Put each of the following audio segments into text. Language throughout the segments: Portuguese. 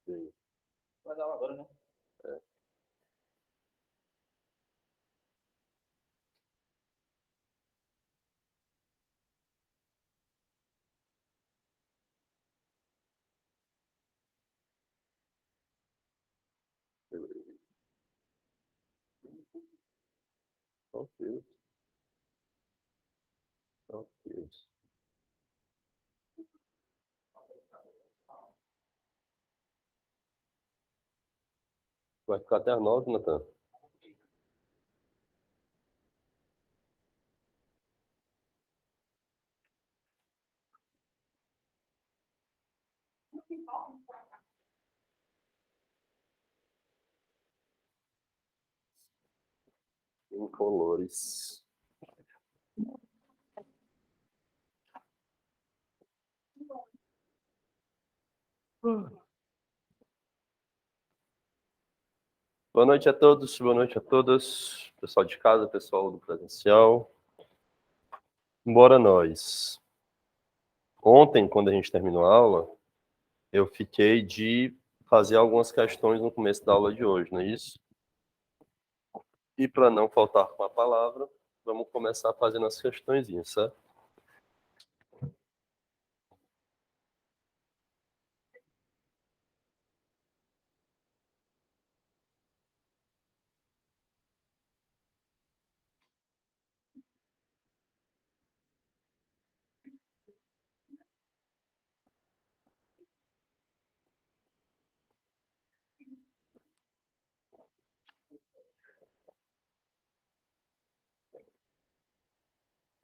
Sim. Vai dar agora, né? Ok. Ok. Vai ficar até as 9, Natan. Incolores. Boa noite a todos, boa noite a todas. Pessoal de casa, pessoal do presencial. Bora nós. Ontem, quando a gente terminou a aula, eu fiquei de fazer algumas questões no começo da aula de hoje, não é isso? E para não faltar com a palavra, vamos começar fazendo as questõezinhas, certo?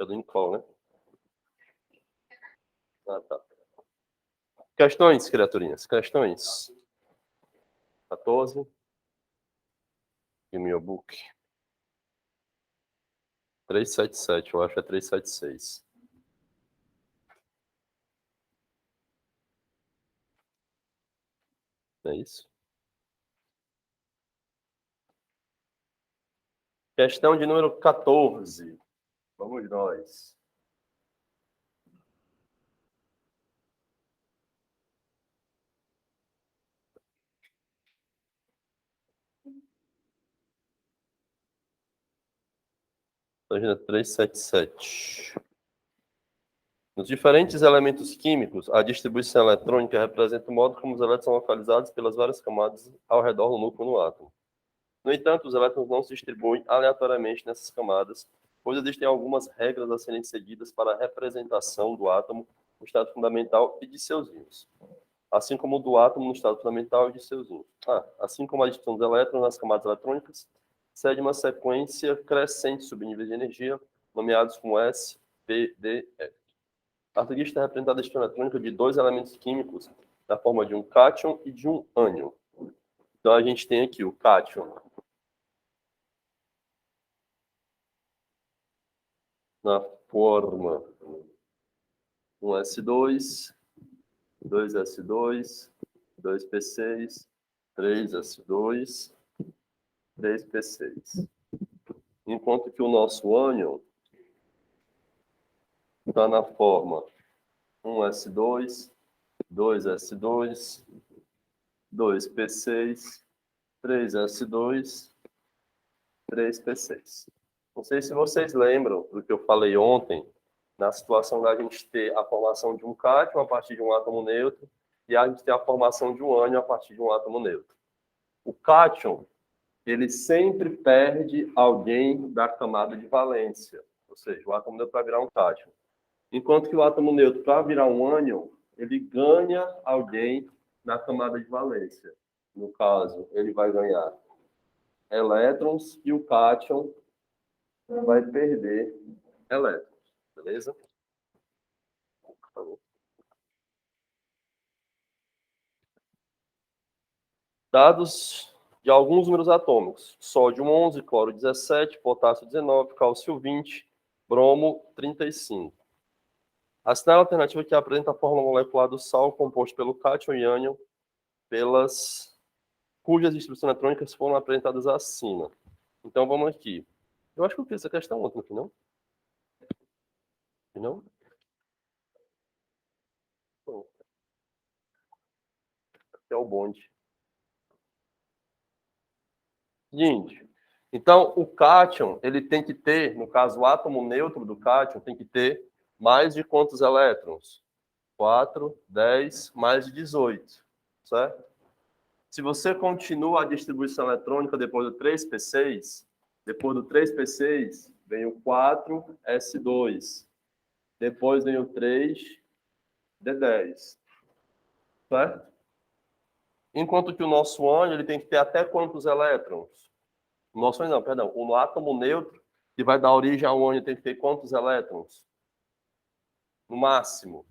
Pelo Incol, né? Ah, tá. Questões, criaturinhas, questões. 14. E meu book. 377, eu acho que é 376. É isso? Questão de número 14. Vamos nós. Página 377. Nos diferentes elementos químicos, a distribuição eletrônica representa o modo como os elétrons são localizados pelas várias camadas ao redor do núcleo no átomo. No entanto, os elétrons não se distribuem aleatoriamente nessas camadas, pois existem algumas regras a serem seguidas para a representação do átomo no estado fundamental e de seus íons, assim como do átomo no estado fundamental e de seus íons. Assim como a distribuição dos elétrons nas camadas eletrônicas, segue uma sequência crescente de subníveis de energia, nomeados como S, P, D, F. A seguinte está representada a distribuição eletrônica de dois elementos químicos na forma de um cátion e de um ânion. Então, a gente tem aqui o cátion na forma 1s2, 2s2, 2p6, 3s2, 3p6. Enquanto que o nosso ânion está na forma 1s2, 2s2, 2p6, 3s2, 3p6. Não sei se vocês lembram do que eu falei ontem, na situação da gente ter a formação de um cátion a partir de um átomo neutro e a gente ter a formação de um ânion a partir de um átomo neutro. O cátion, ele sempre perde alguém da camada de valência, ou seja, o átomo neutro vai virar um cátion. Enquanto que o átomo neutro, para virar um ânion, ele ganha alguém na camada de valência. No caso, ele vai ganhar elétrons e o cátion vai perder elétrons, beleza? Dados de alguns números atômicos: sódio 11, cloro 17, potássio 19, cálcio 20, bromo 35. Assinale a alternativa que apresenta a fórmula molecular do sal composto pelo cátion e ânion, cujas distribuições eletrônicas foram apresentadas acima. Então, vamos aqui. Eu acho que eu fiz essa questão ontem, não? Não? que é o bonde. Seguinte. Então, o cátion, ele tem que ter, no caso, o átomo neutro do cátion tem que ter mais de quantos elétrons? 4, 10, mais de 18, certo? Se você continua a distribuição eletrônica depois do 3p6, depois do 3p6, vem o 4s2, depois vem o 3d10, certo? Enquanto que o nosso ânion, ele tem que ter até quantos elétrons? O nosso ânion não, perdão. O átomo neutro, que vai dar origem ao ânion, tem que ter quantos elétrons? No máximo.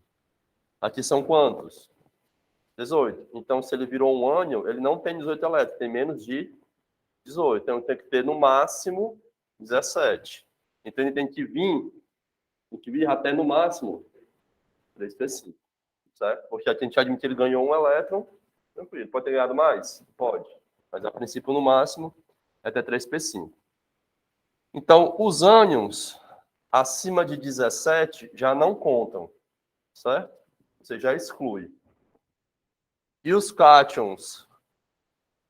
Aqui são quantos? 18. Então, se ele virou um ânion, ele não tem 18 elétrons, tem menos de 18. Então, tem que ter no máximo 17. Então, ele tem que vir até no máximo 3p5. Certo? Porque a gente admite que ele ganhou um elétron, tranquilo. Pode ter ganhado mais? Pode. Mas, a princípio, no máximo, é até 3p5. Então, os ânions acima de 17 já não contam, certo? Você já exclui. E os cátions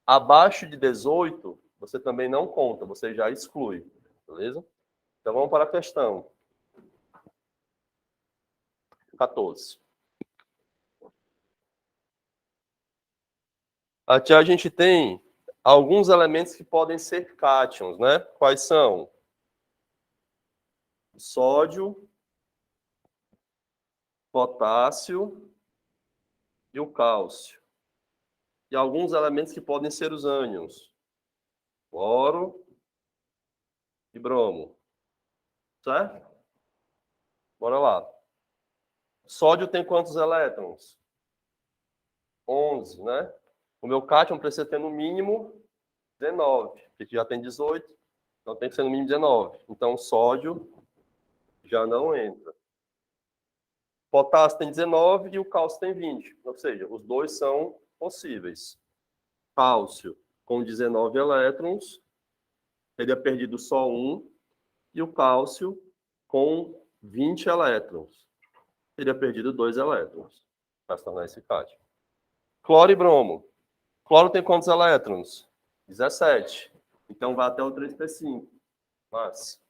abaixo de 18, você também não conta, você já exclui, beleza? Então, vamos para a questão 14. Aqui a gente tem alguns elementos que podem ser cátions, né? Quais são? Sódio, potássio e o cálcio. E alguns elementos que podem ser os ânions. Cloro e bromo. Certo? Bora lá. Sódio tem quantos elétrons? 11, né? O meu cátion precisa ter no mínimo 19, porque já tem 18, então tem que ser no mínimo 19. Então, sódio já não entra. Potássio tem 19 e o cálcio tem 20. Ou seja, os dois são possíveis. Cálcio com 19 elétrons, teria perdido só um, e o cálcio com 20 elétrons, teria perdido 2 elétrons para se tornar esse cátion. Cloro e bromo. Cloro tem quantos elétrons? 17. Então vai até o 3p5. Mas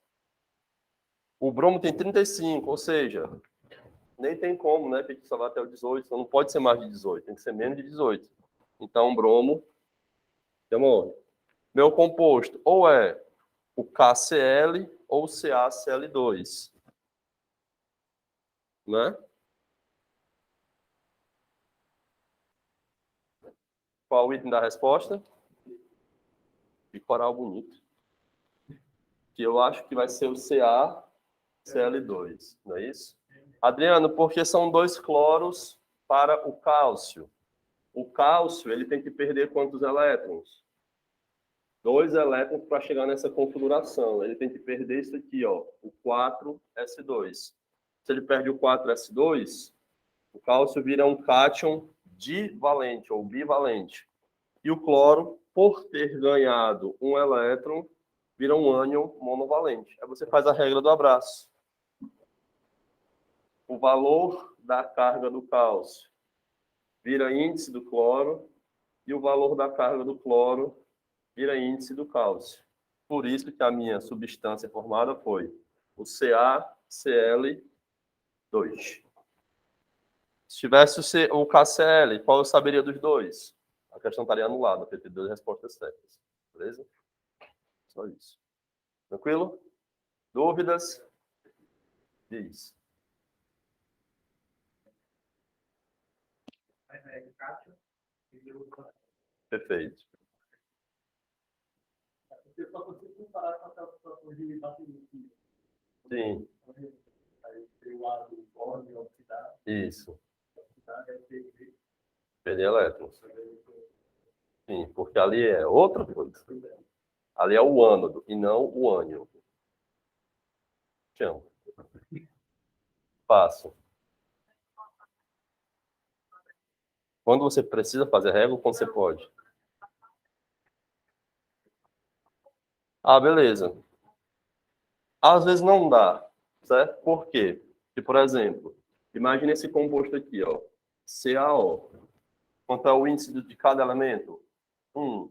o bromo tem 35, ou seja, nem tem como, né? Porque só vai até o 18, então não pode ser mais de 18, tem que ser menos de 18. Então, bromo já morre. Meu composto ou é o KCl ou o CaCl2. Né? Qual o item da resposta? Que coral bonito. Que eu acho que vai ser o CaCl2, não é isso? Adriano, porque são 2 cloros para o cálcio. O cálcio, ele tem que perder quantos elétrons? 2 elétrons para chegar nessa configuração. Ele tem que perder isso aqui, ó, o 4s2. Se ele perde o 4s2, o cálcio vira um cátion divalente ou bivalente. E o cloro, por ter ganhado um elétron, vira um ânion monovalente. Aí você faz a regra do abraço. O valor da carga do cálcio vira índice do cloro e o valor da carga do cloro vira índice do cálcio. Por isso que a minha substância formada foi o CaCl2. Se tivesse o KCl, qual eu saberia dos dois? A questão estaria anulada, porque tem 2 respostas certas. Beleza? Só isso. Tranquilo? Dúvidas? Diz. Perfeito. Sim. Isso. Perder elétrons. Sim, porque ali é outra coisa. Ali é o ânodo e não o ânion. Chama. Passo. Quando você precisa fazer regra, quando você pode? Ah, beleza. Às vezes não dá, certo? Por quê? Porque, por exemplo, imagine esse composto aqui, ó, CaO. Quanto é o índice de cada elemento? 1.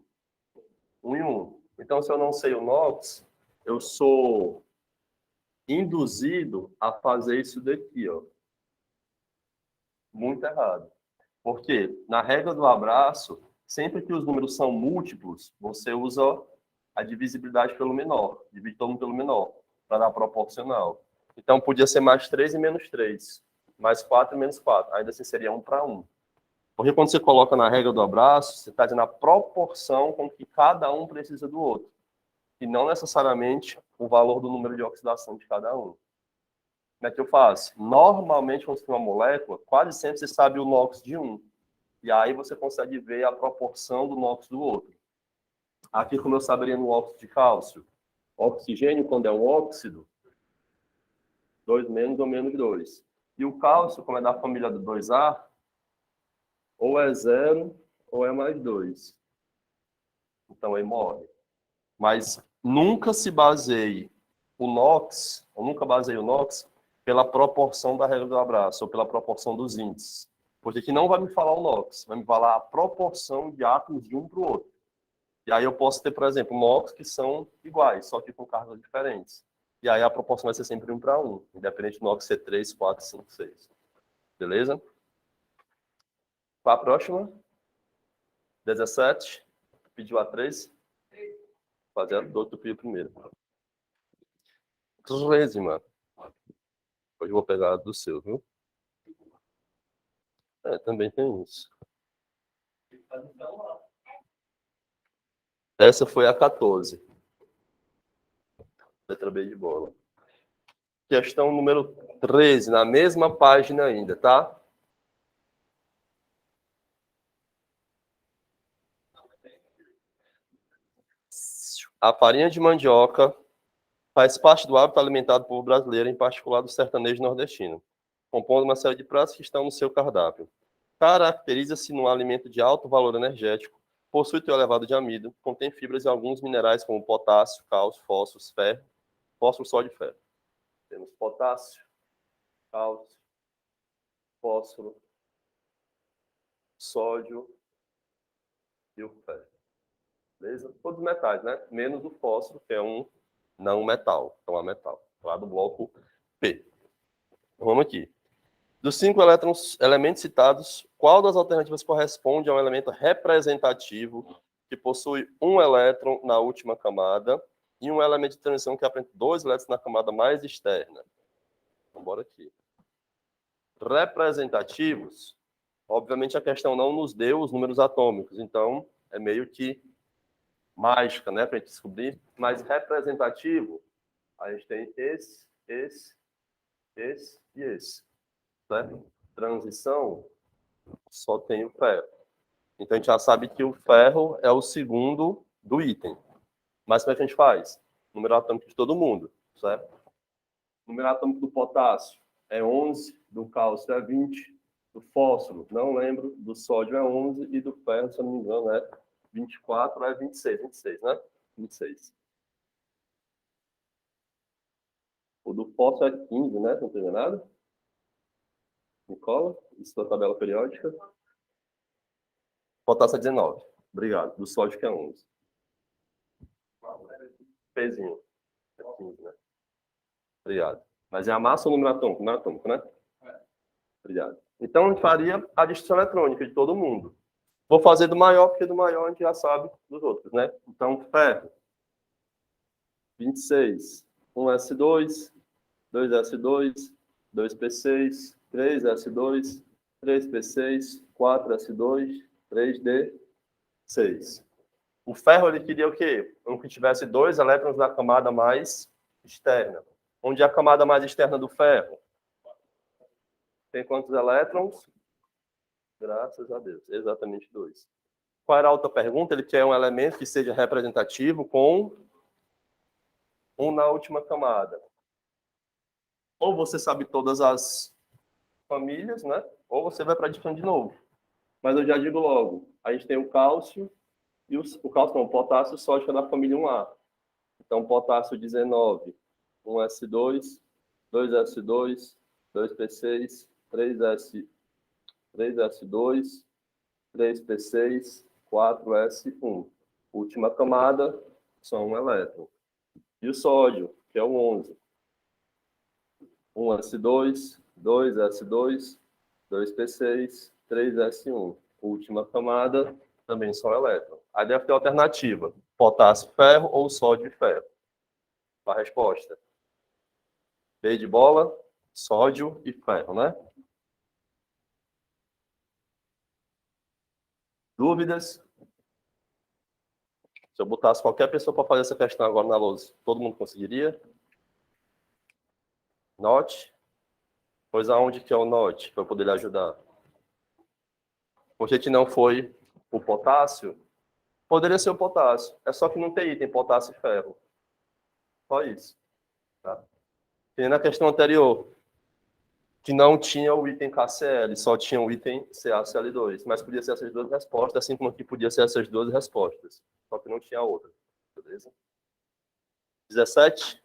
1 e 1. Então, se eu não sei o NOx, eu sou induzido a fazer isso daqui, ó. Muito errado. Porque na regra do abraço, sempre que os números são múltiplos, você usa a divisibilidade pelo menor. Divide todo mundo pelo menor, para dar proporcional. Então, podia ser mais 3 e menos 3. Mais 4 e menos 4. Ainda assim, seria 1 para 1. Porque quando você coloca na regra do abraço, você está dizendo a proporção com que cada um precisa do outro. E não necessariamente o valor do número de oxidação de cada um. Como é que eu faço? Normalmente, quando você tem uma molécula, quase sempre você sabe o NOx de um. E aí você consegue ver a proporção do NOx do outro. Aqui, como eu saberia no óxido de cálcio, oxigênio, quando é um óxido, 2 menos ou menos 2. E o cálcio, como é da família do 2A, ou é 0 ou é mais 2. Então, aí morre. Mas nunca se baseie o NOx, ou nunca baseie o NOx, pela proporção da regra do abraço, ou pela proporção dos índices. Porque aqui não vai me falar o NOx, vai me falar a proporção de átomos de um para o outro. E aí eu posso ter, por exemplo, NOx que são iguais, só que com cargas diferentes. E aí a proporção vai ser sempre 1 para 1, independente do NOx ser 3, 4, 5, 6. Beleza? Qual a próxima? 17. Pediu a 3. Fazer do outro pediu primeiro. 13, mano. Hoje eu vou pegar do seu, viu? É, também tem isso. Essa foi a 14. Letra B de bola. Questão número 13, na mesma página ainda, tá? A farinha de mandioca faz parte do hábito alimentar do povo brasileiro, em particular do sertanejo nordestino, compondo uma série de pratos que estão no seu cardápio. Caracteriza-se num alimento de alto valor energético, possui teor elevado de amido, contém fibras e alguns minerais como potássio, cálcio, fósforo, sódio e ferro. Temos potássio, cálcio, fósforo, sódio e o ferro. Beleza? Todos metais, né? Menos o fósforo, que é um não metal, então é metal. Lá do bloco P. Vamos aqui. Dos 5 elementos citados, qual das alternativas corresponde a um elemento representativo que possui um elétron na última camada e um elemento de transição que apresenta 2 elétrons na camada mais externa? Vamos embora aqui. Representativos, obviamente a questão não nos deu os números atômicos, então é meio que mágica, né, para a gente descobrir, mas representativo, a gente tem esse e esse. Certo? Transição, só tem o ferro. Então, a gente já sabe que o ferro é o segundo do item. Mas como é que a gente faz? Número atômico de todo mundo, certo? Número atômico do potássio é 11, do cálcio é 20, do fósforo, não lembro, do sódio é 11 e do ferro, se eu não me engano, é 24 ou é 26, né? 26. O do fósforo é 15, né? Não tem nada? Nicola, isso é a tabela periódica. Potássio é 19. Obrigado. Do sódio que é 11. Pezinho. É 15, né? Obrigado. Mas é a massa ou o número atômico? Número atômico, né? Obrigado. Então, a gente faria a distribuição eletrônica de todo mundo. Vou fazer do maior, porque do maior a gente já sabe dos outros, né? Então, ferro. 26. 1s2, 2s2, 2p6, 3s2, 3p6, 4s2, 3d6. O ferro, ele queria o quê? Um que tivesse 2 elétrons na camada mais externa. Onde é a camada mais externa do ferro? Tem quantos elétrons? Graças a Deus. Exatamente 2. Qual era a outra pergunta? Ele quer um elemento que seja representativo com um na última camada. Ou você sabe todas as famílias, né? Ou você vai para a divisão de novo. Mas eu já digo logo. A gente tem o cálcio, e o cálcio não, o potássio, o sódio é da família 1A. Então, potássio 19, 1s2, 2s2, 2p6, 3s2, 3p6, 4s1. Última camada, só um elétron. E o sódio, que é o 11. 1s2, 2s2, 2p6, 3s1. Última camada, também só elétron. Aí deve ter alternativa: potássio, ferro ou sódio e ferro. A resposta: B de bola, sódio e ferro, né? Dúvidas? Se eu botasse qualquer pessoa para fazer essa questão agora na lousa, todo mundo conseguiria? Note. Pois aonde que é o note, para eu poder lhe ajudar? Por que não foi o potássio? Poderia ser o potássio. É só que não tem item potássio e ferro. Só isso. Tá? E na questão anterior, que não tinha o item KCl, só tinha o item CaCl2. Mas podia ser essas duas respostas, assim como aqui podia ser essas duas respostas. Só que não tinha outra. Beleza? 17?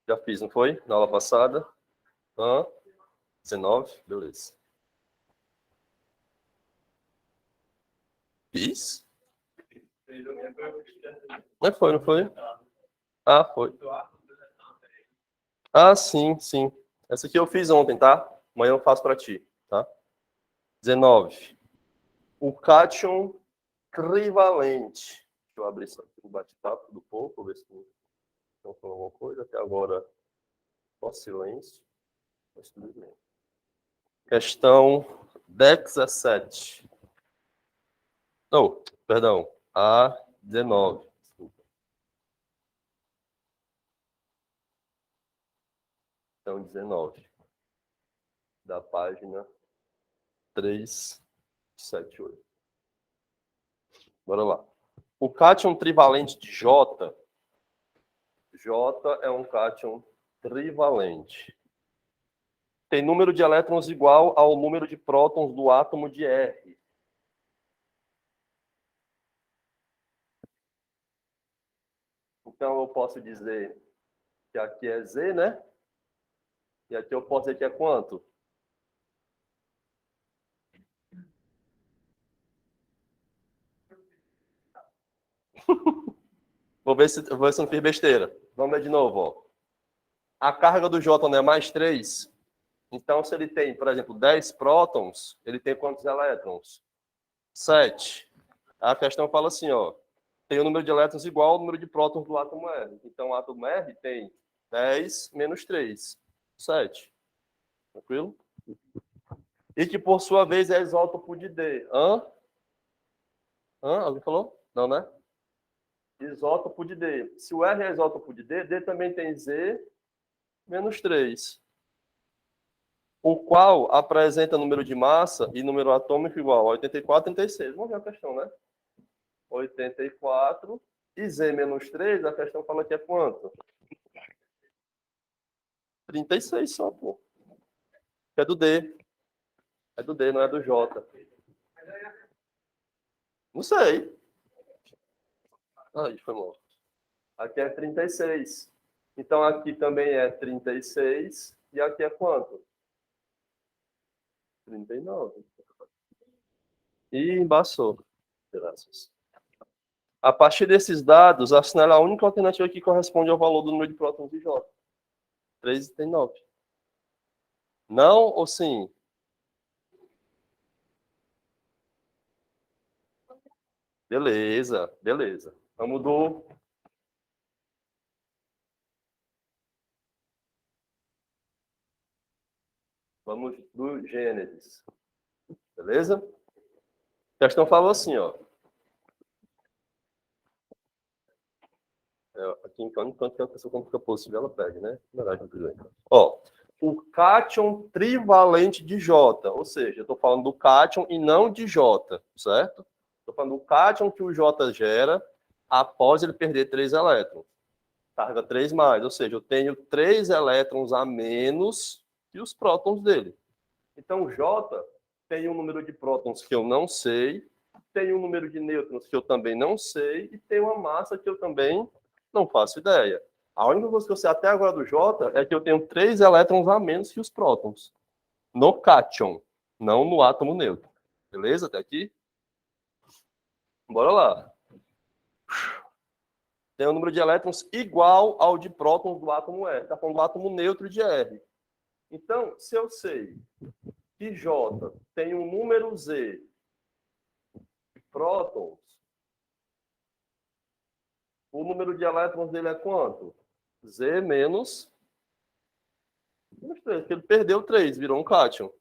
Já fiz, não foi? Na aula passada. 19? Beleza. Fiz? Não foi, não foi? Ah, foi. Ah, sim, sim. Essa aqui eu fiz ontem, tá? Amanhã eu faço para ti, tá? 19. O cátion trivalente. Deixa eu abrir isso aqui no bate-papo do povo, vou ver se não falou alguma coisa. Até agora, só silêncio. Mas tudo bem. Questão 17. Não, perdão. A19. Questão 19. Da página 378. Bora lá. O cátion trivalente de J. J é um cátion trivalente. Tem número de elétrons igual ao número de prótons do átomo de R. Então, eu posso dizer que aqui é Z, né? E aqui eu posso dizer que é quanto? Vou ver se eu não fiz besteira. Vamos ver de novo. Ó. A carga do J não é mais 3. Então, se ele tem, por exemplo, 10 prótons, ele tem quantos elétrons? 7. A questão fala assim, ó. Tem o número de elétrons igual ao número de prótons do átomo R. Então, o átomo R tem 10 menos 3. 7. Tranquilo? E que, por sua vez, é isótopo de D. Alguém falou? Não, né? Isótopo de D. Se o R é isótopo de D, D também tem Z menos 3. O qual apresenta número de massa e número atômico igual a 84 e 36. Vamos ver a questão, né? 84 e Z menos 3, a questão fala que é quanto? 36 só, pô. É do D. É do D, não é do J. Não sei. Ai, foi mal. Aqui é 36. Então, aqui também é 36. E aqui é quanto? 39. E embaçou. Graças. A partir desses dados, assinale a única alternativa que corresponde ao valor do número de prótons de J. 3,9. Não ou sim? Beleza, beleza. Vamos do Gênesis. Beleza? A questão fala assim, ó. Aqui enquanto que a pessoa quando fica possível, ela pede, né? Ó, o cátion trivalente de J, ou seja, eu estou falando do cátion e não de J, certo? Estou falando do cátion que o J gera após ele perder 3 elétrons. Carga 3 mais, ou seja, eu tenho 3 elétrons a menos que os prótons dele. Então, o J tem um número de prótons que eu não sei, tem um número de nêutrons que eu também não sei, e tem uma massa que eu também não faço ideia. A única coisa que eu sei até agora do J é que eu tenho 3 elétrons a menos que os prótons. no cátion, não no átomo neutro. Beleza? Até aqui? Bora lá. Tem um número de elétrons igual ao de prótons do átomo R. Está falando do átomo neutro de R. Então, se eu sei que J tem um número Z de prótons, o número de elétrons dele é quanto? Z menos 3, porque ele perdeu 3, virou um cátion.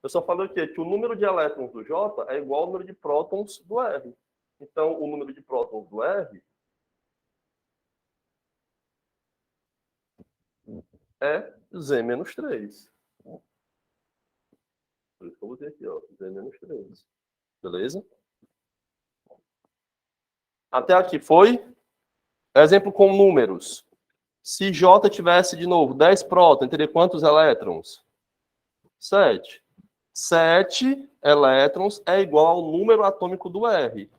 Eu só falei o quê? Que o número de elétrons do J é igual ao número de prótons do R. Então, o número de prótons do R é Z menos 3. Por isso que eu botei aqui, ó, Z menos 3. Beleza? Até aqui foi? Exemplo com números. Se J tivesse, de novo, 10 prótons, teria quantos elétrons? 7. 7 elétrons é igual ao número atômico do R.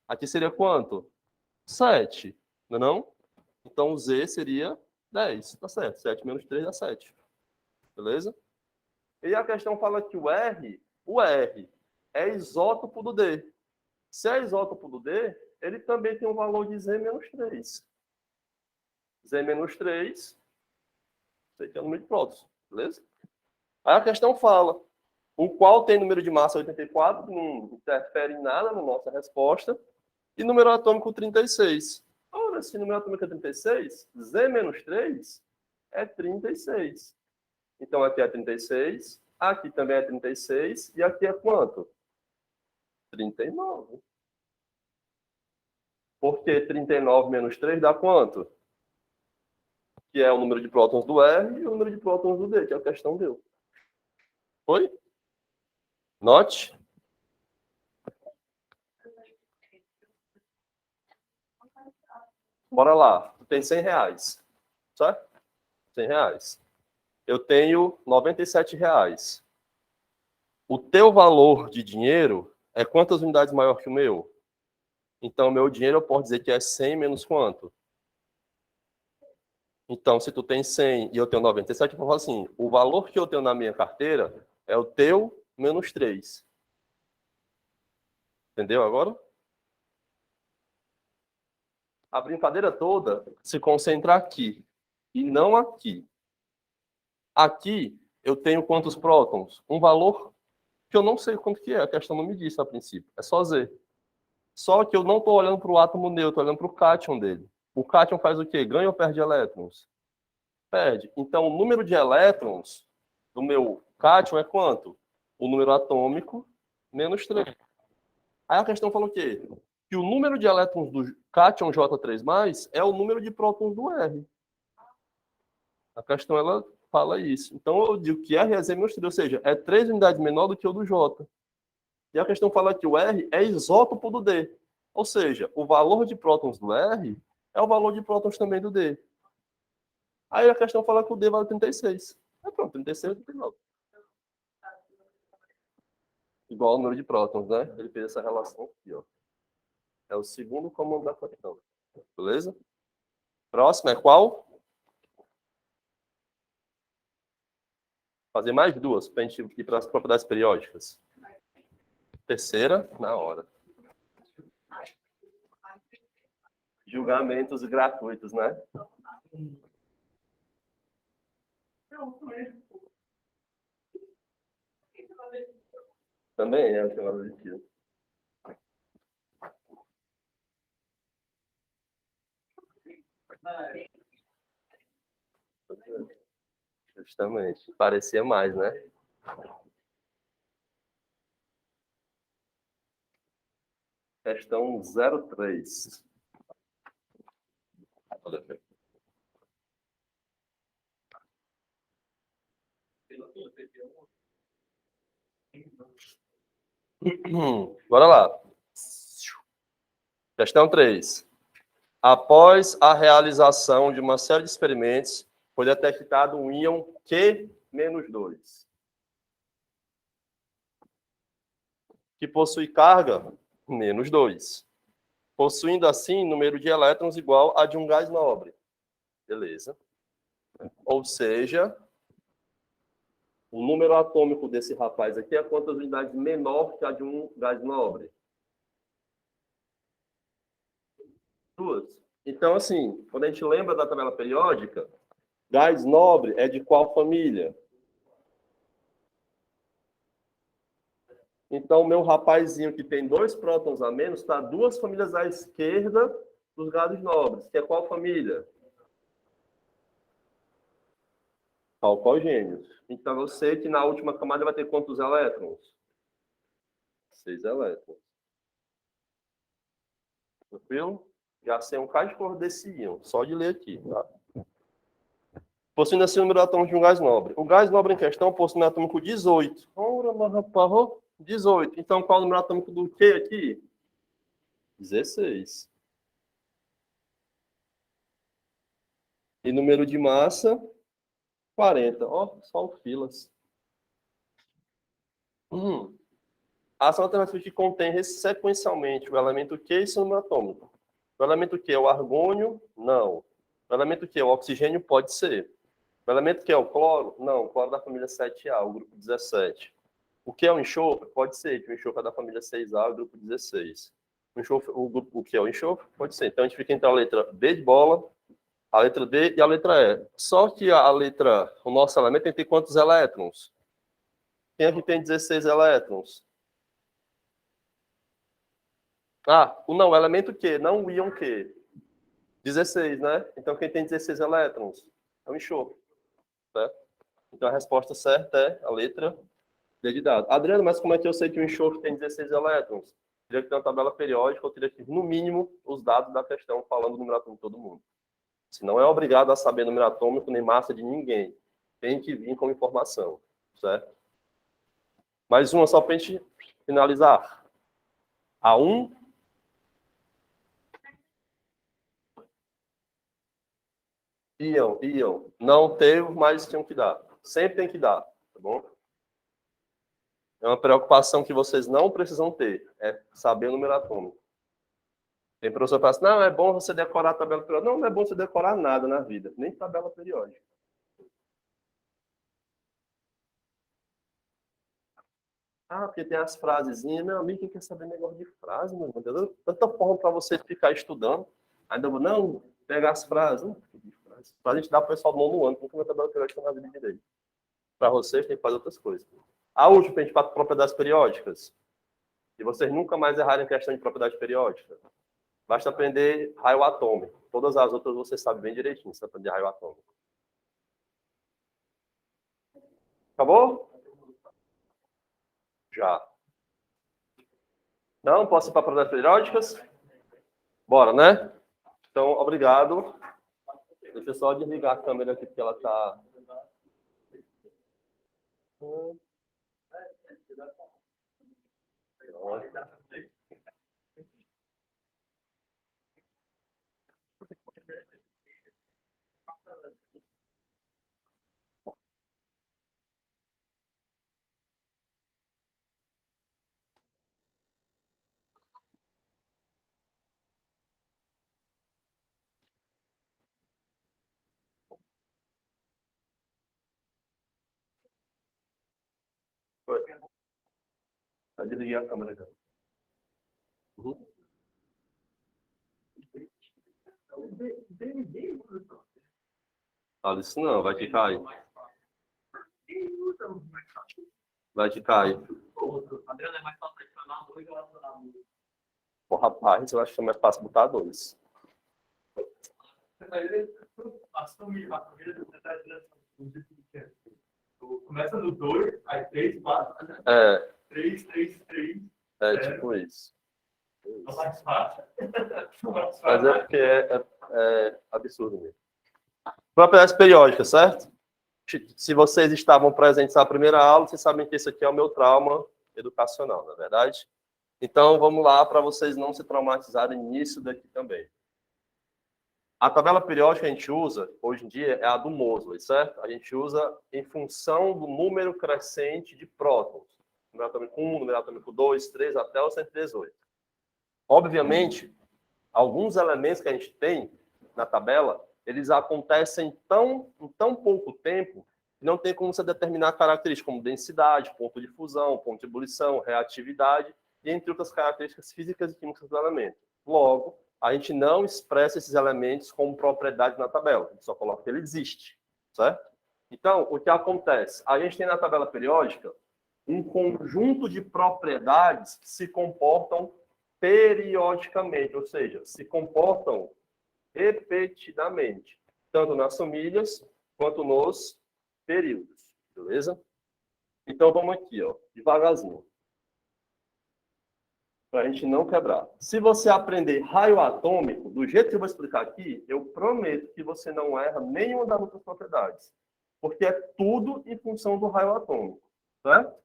Aqui seria quanto? 7. Não é não? Então, Z seria 10. Tá certo. 7 menos 3 dá 7. Beleza? E a questão fala que o R é isótopo do D. Se é isótopo do D, ele também tem um valor de Z menos 3. Z menos 3, isso aqui é o número de prótons. Beleza? Aí a questão fala, o qual tem número de massa 84, que não interfere em nada na nossa resposta, e número atômico 36. Ora, se número atômico é 36, Z menos 3 é 36. Então, aqui é 36, aqui também é 36, e aqui é quanto? 39. Porque 39 menos 3 dá quanto? Que é o número de prótons do R e o número de prótons do D, que a questão deu. Foi? Note. Bora lá. Tem 100 reais. Certo? 100 reais. Eu tenho 97 reais. O teu valor de dinheiro é quantas unidades maior que o meu? Então, meu dinheiro eu posso dizer que é 100 menos quanto? Então, se tu tem 100 e eu tenho 97, eu vou falar assim, o valor que eu tenho na minha carteira é o teu menos 3. Entendeu agora? A brincadeira toda se concentra aqui e não aqui. Aqui eu tenho quantos prótons? Um valor que eu não sei quanto que é, a questão não me disse a princípio, é só Z. Só que eu não estou olhando para o átomo neutro, estou olhando para o cátion dele. O cátion faz o quê? Ganha ou perde elétrons? Perde. Então, o número de elétrons do meu cátion é quanto? O número atômico menos 3. Aí a questão fala o quê? Que o número de elétrons do cátion J3+, é o número de prótons do R. A questão, ela fala isso. Então, eu digo que R é Z menos 3, ou seja, é 3 unidades menor do que o do J. E a questão fala que o R é isótopo do D. Ou seja, o valor de prótons do R é o valor de prótons também do D. Aí a questão fala que o D vale 36. É pronto, 36 é 39. Igual ao número de prótons, né? Ele fez essa relação aqui, ó. É o segundo comando da questão. Beleza? Próximo é qual? Fazer mais duas, para a gente ir para as propriedades periódicas. Terceira, na hora. Julgamentos gratuitos, né? Também é o que eu disse. Justamente. Parecia mais, né? Questão 03. Bora lá. Questão 3. Após a realização de uma série de experimentos, foi detectado um íon Q-2, que possui carga -2, possuindo assim número de elétrons igual a de um gás nobre. Beleza. Ou seja, O número atômico desse rapaz aqui é quantas unidades menor que a de um gás nobre? 2. Então, assim, quando a gente lembra da tabela periódica, gás nobre é de qual família? Então, o meu rapazinho que tem 2 prótons a menos está 2 famílias à esquerda dos gases nobres, que é qual família? Alcoogênios. Então, eu sei que na última camada vai ter quantos elétrons? 6 elétrons. Tranquilo? Já sei um cálculo desse íon, só de ler aqui, tá? Possuindo assim o número de átomos de um gás nobre. O gás nobre em questão possui um atômico 18. Ora, mas rapaz, 18. Então, qual é o número atômico do Q aqui? 16. E número de massa, 40. Ó, só o filas. A ação alternativa que contém sequencialmente o elemento Q e seu número atômico. O elemento Q é o argônio? Não. O elemento Q é o oxigênio? Pode ser. O elemento Q é o cloro? Não. O cloro da família 7A, o grupo 17. O que é o enxofre? Pode ser, que o enxofre é da família 6A, o grupo 16. O que é o enxofre? Pode ser. Então, a gente fica entre a letra B de bola, a letra D e a letra E. Só que o nosso elemento tem que ter quantos elétrons? Quem aqui tem 16 elétrons? O elemento Q, não o íon Q. 16, né? Então, quem tem 16 elétrons? É o enxofre. Certo? Então, a resposta certa é a letra D de dado. Adriano, mas como é que eu sei que o enxofre tem 16 elétrons? Teria que ter uma tabela periódica, ou teria que, no mínimo, os dados da questão falando do número atômico de todo mundo. Se não é obrigado a saber número atômico nem massa de ninguém. Tem que vir como informação. Certo? Mais uma só para a gente finalizar. A1. Íon. Não teve, mas tinham que dar. Sempre tem que dar, tá bom? É uma preocupação que vocês não precisam ter. É saber o número atômico. Tem professor que fala assim, não, é bom você decorar a tabela periódica. Não é bom você decorar nada na vida, nem tabela periódica. Porque tem as frasezinhas. Meu amigo, quem quer saber negócio de frase, meu Deus? Tanta forma para você ficar estudando. Ainda vou, não, pegar as frases. Para a gente dar para o pessoal do nono ano, porque a tabela periódica na vida de direito. Para vocês, tem que fazer outras coisas. A última, a gente fala propriedades periódicas. E vocês nunca mais errarem em questão de propriedade periódica. Basta aprender raio atômico. Todas as outras você sabe bem direitinho, se aprender raio atômico. Acabou? Já. Não? Posso ir para propriedades periódicas? Bora, né? Então, obrigado. Deixa eu só desligar a câmera aqui, porque ela está... Vai desligar a câmera aqui. Fala isso não, vai que cai. Vai que cai. Adriano, é mais fácil adicionar 2 ou adicionar 1? Bom, rapaz, eu acho que é mais fácil botar 2. Começa no 2, aí 3, 4. 3, 3, 3. É tipo isso. Não mais fácil. Mas é porque é absurdo mesmo. Propriedades periódicas, certo? Se vocês estavam presentes na primeira aula, vocês sabem que esse aqui é o meu trauma educacional, não é verdade? Então, vamos lá para vocês não se traumatizarem nisso daqui também. A tabela periódica que a gente usa, hoje em dia, é a do Moseley, certo? A gente usa em função do número crescente de prótons. Número atômico 1, número atômico 2, 3, até o 118. Obviamente, alguns elementos que a gente tem na tabela, eles acontecem em tão pouco tempo Não tem como você determinar características como densidade, ponto de fusão, ponto de ebulição, reatividade, e entre outras características físicas e químicas do elemento. Logo, a gente não expressa esses elementos como propriedade na tabela, a gente só coloca que ele existe, certo? Então, o que acontece? A gente tem na tabela periódica um conjunto de propriedades que se comportam periodicamente, ou seja, se comportam repetidamente, tanto nas famílias quanto nos períodos, beleza? Então, vamos aqui, ó, devagarzinho, para a gente não quebrar. Se você aprender raio atômico, do jeito que eu vou explicar aqui, eu prometo que você não erra nenhuma das outras propriedades, porque é tudo em função do raio atômico, certo?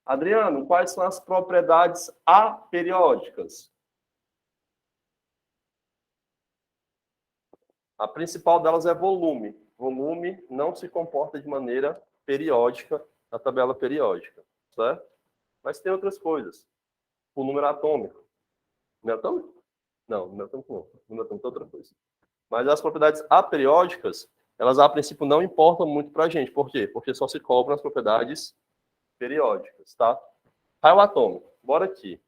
Adriano, quais são as propriedades aperiódicas? A principal delas é volume. Volume não se comporta de maneira periódica na tabela periódica, certo? Mas tem outras coisas. O número atômico. Número atômico? Não, número atômico não. Número atômico é outra coisa. Mas as propriedades aperiódicas, elas a princípio não importam muito para a gente. Por quê? Porque só se cobram as propriedades periódicas, tá? Raio atômico. Bora aqui.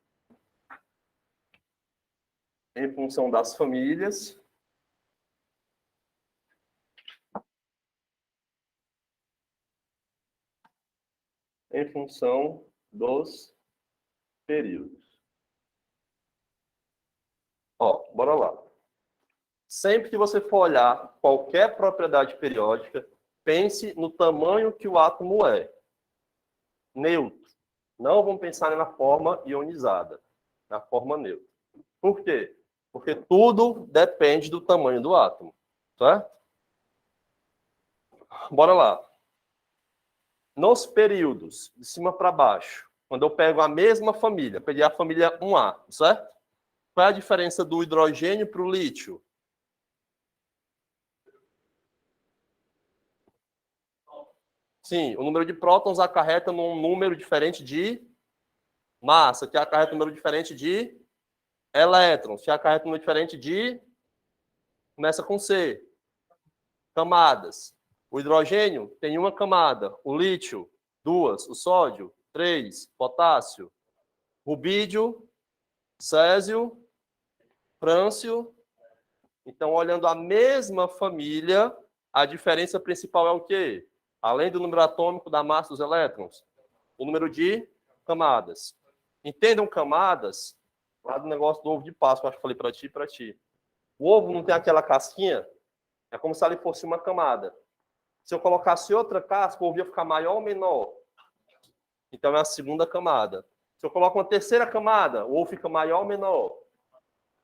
Em função das famílias. Em função dos períodos. Ó, bora lá. Sempre que você for olhar qualquer propriedade periódica, pense no tamanho que o átomo é. Neutro. Não vamos pensar na forma ionizada, na forma neutra. Por quê? Porque tudo depende do tamanho do átomo, certo? Bora lá. Nos períodos, de cima para baixo, quando eu pego a mesma família, peguei a família 1A, certo? Qual é a diferença do hidrogênio para o lítio? Sim, o número de prótons acarreta num número diferente de massa, que acarreta um número diferente de elétrons, que acarreta um número diferente de... Começa com C. Camadas. O hidrogênio tem uma camada, o lítio, duas, o sódio, três, potássio, rubídio, césio, frâncio. Então, olhando a mesma família, a diferença principal é o quê? Além do número atômico da massa dos elétrons, o número de camadas. Entendam camadas, lá do negócio do ovo de Páscoa, acho que falei para ti e para ti. O ovo não tem aquela casquinha? É como se ali fosse uma camada. Se eu colocasse outra casca, o ovo ia ficar maior ou menor? Então é a segunda camada. Se eu coloco uma terceira camada, o ovo fica maior ou menor?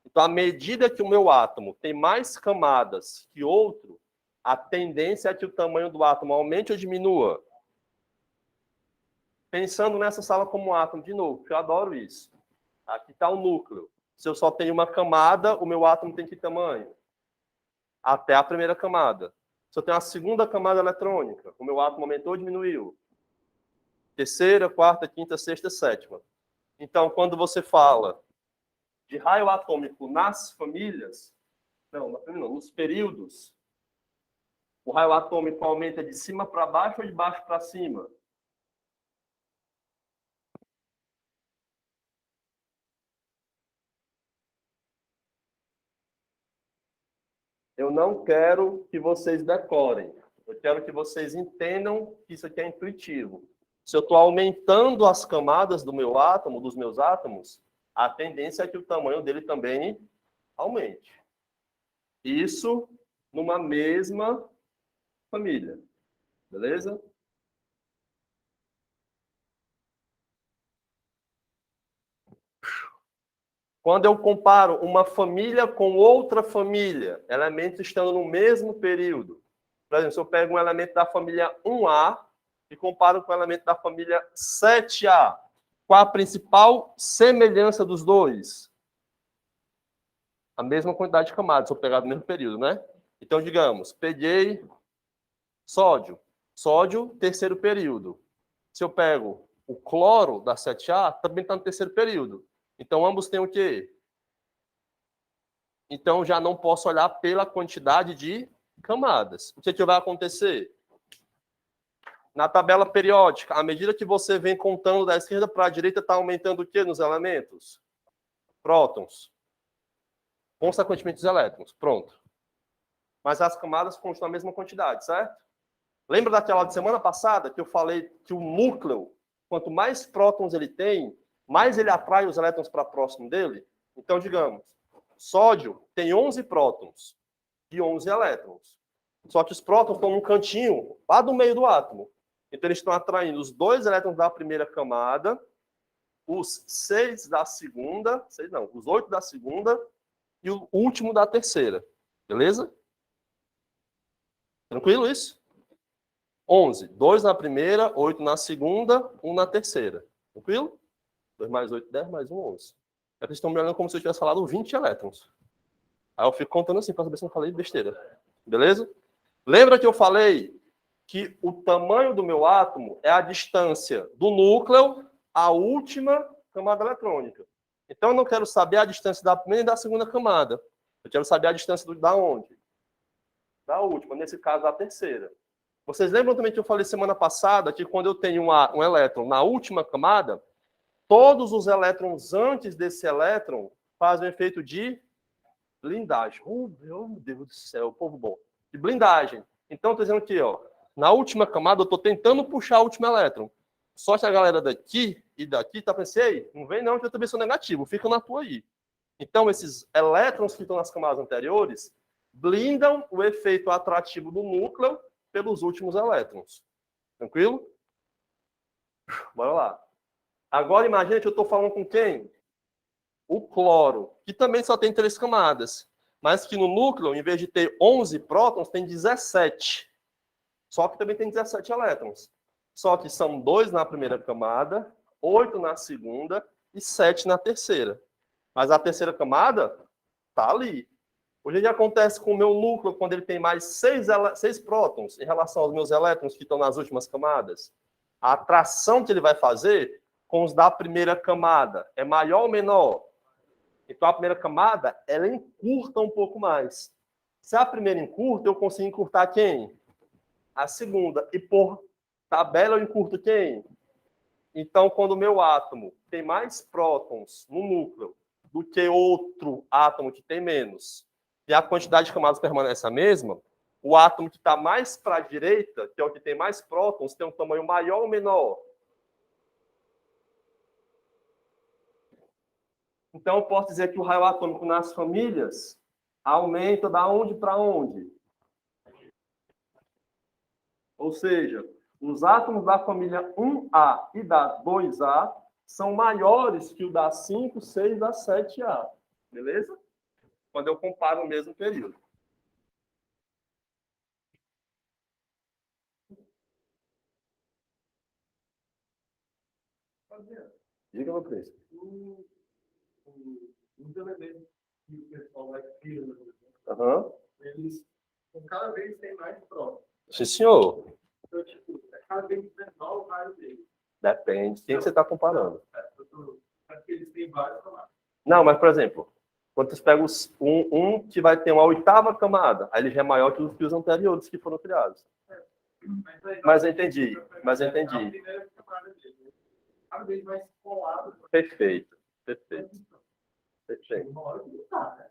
Então, à medida que o meu átomo tem mais camadas que outro, a tendência é que o tamanho do átomo aumente ou diminua. Pensando nessa sala como um átomo, de novo, eu adoro isso. Aqui está o núcleo. Se eu só tenho uma camada, o meu átomo tem que tamanho? Até a primeira camada. Se eu tenho a segunda camada eletrônica, o meu átomo aumentou ou diminuiu? Terceira, quarta, quinta, sexta, sétima. Então, quando você fala de raio atômico nas famílias, não, nos períodos, o raio atômico aumenta de cima para baixo ou de baixo para cima? Eu não quero que vocês decorem. Eu quero que vocês entendam que isso aqui é intuitivo. Se eu estou aumentando as camadas do meu átomo, dos meus átomos, a tendência é que o tamanho dele também aumente. Isso numa mesma família. Beleza? Quando eu comparo uma família com outra família, elementos estando no mesmo período. Por exemplo, se eu pego um elemento da família 1A e comparo com o elemento da família 7A, qual a principal semelhança dos dois? A mesma quantidade de camadas, se eu pegar do mesmo período, né? Então, digamos, peguei sódio. Sódio, terceiro período. Se eu pego o cloro da 7A, também está no terceiro período. Então, ambos têm o quê? Então, já não posso olhar pela quantidade de camadas. O que vai acontecer? Na tabela periódica, à medida que você vem contando da esquerda para a direita, está aumentando o quê nos elementos? Prótons. Consequentemente, os elétrons. Pronto. Mas as camadas continuam a mesma quantidade, certo? Lembra daquela de semana passada que eu falei que o núcleo, quanto mais prótons ele tem, mais ele atrai os elétrons para próximo dele? Então, digamos, sódio tem 11 prótons e 11 elétrons. Só que os prótons estão num cantinho lá do meio do átomo. Então, eles estão atraindo os 2 elétrons da primeira camada, os 6 da segunda, 6 não, os 8 da segunda e o último da terceira. Beleza? Tranquilo isso? 11. 2 na primeira, 8 na segunda, 1 na terceira. Tranquilo? 2 mais 8, 10, mais 1, 11. Eles estão me olhando como se eu tivesse falado 20 elétrons. Aí eu fico contando assim, para saber se eu não falei besteira. Beleza? Lembra que eu falei que o tamanho do meu átomo é a distância do núcleo à última camada eletrônica. Então, eu não quero saber a distância da primeira e da segunda camada. Eu quero saber a distância da onde? Da última, nesse caso, da terceira. Vocês lembram também que eu falei semana passada que quando eu tenho um elétron na última camada, todos os elétrons antes desse elétron fazem o efeito de blindagem. Oh, meu Deus do céu, povo bom. De blindagem. Então, estou dizendo aqui, ó, na última camada, eu estou tentando puxar o último elétron. Só que a galera daqui e daqui está pensando, ei, não vem não, que eu também sou negativo, fica na tua aí. Então, esses elétrons que estão nas camadas anteriores blindam o efeito atrativo do núcleo pelos últimos elétrons. Tranquilo? Bora lá. Agora, imagina que eu estou falando com quem? O cloro, que também só tem 3 camadas, mas que no núcleo, em vez de ter 11 prótons, tem 17. Só que também tem 17 elétrons. Só que são 2 na primeira camada, 8 na segunda e 7 na terceira. Mas a terceira camada está ali. O que acontece com o meu núcleo quando ele tem mais 6 prótons em relação aos meus elétrons que estão nas últimas camadas? A atração que ele vai fazer com os da primeira camada é maior ou menor? Então, a primeira camada, ela encurta um pouco mais. Se a primeira encurta, eu consigo encurtar quem? A segunda. E por tabela, eu encurto quem? Então, quando o meu átomo tem mais prótons no núcleo do que outro átomo que tem menos, e a quantidade de camadas permanece a mesma, o átomo que está mais para a direita, que é o que tem mais prótons, tem um tamanho maior ou menor? Então, eu posso dizer que o raio atômico nas famílias aumenta da onde para onde? Ou seja, os átomos da família 1A e da 2A são maiores que o da 5, 6 e da 7A. Beleza? Quando eu comparo o mesmo período. Diga, meu preço. Os elementos que o pessoal vai criando, eles cada vez tem mais próximos. Sim, senhor. Então, tipo, cada vez menor o raio dele. Depende de quem você está comparando. Porque eles têm vários camadas. Não, mas, por exemplo, quando você pega um que vai ter uma 8ª camada, aí ele já é maior que os anteriores que foram criados. Mas eu entendi. Cada vez mais colado. Perfeito.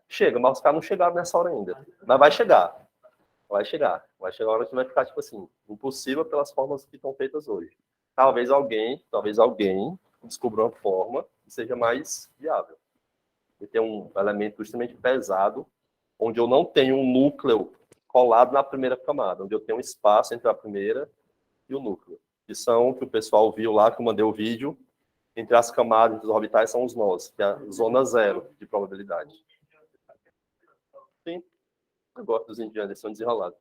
Chega, mas os caras não chegaram nessa hora ainda. Mas vai chegar. Vai chegar a hora que vai ficar, tipo assim, impossível pelas formas que estão feitas hoje. Talvez alguém descubra uma forma que seja mais viável. E tem um elemento extremamente pesado, onde eu não tenho um núcleo colado na primeira camada, onde eu tenho um espaço entre a primeira e o núcleo. Que são o que o pessoal viu lá, que eu mandei o vídeo, entre as camadas dos orbitais são os nós, que é a zona 0 de probabilidade. Sim, eu gosto dos indianos, eles são desenrolados.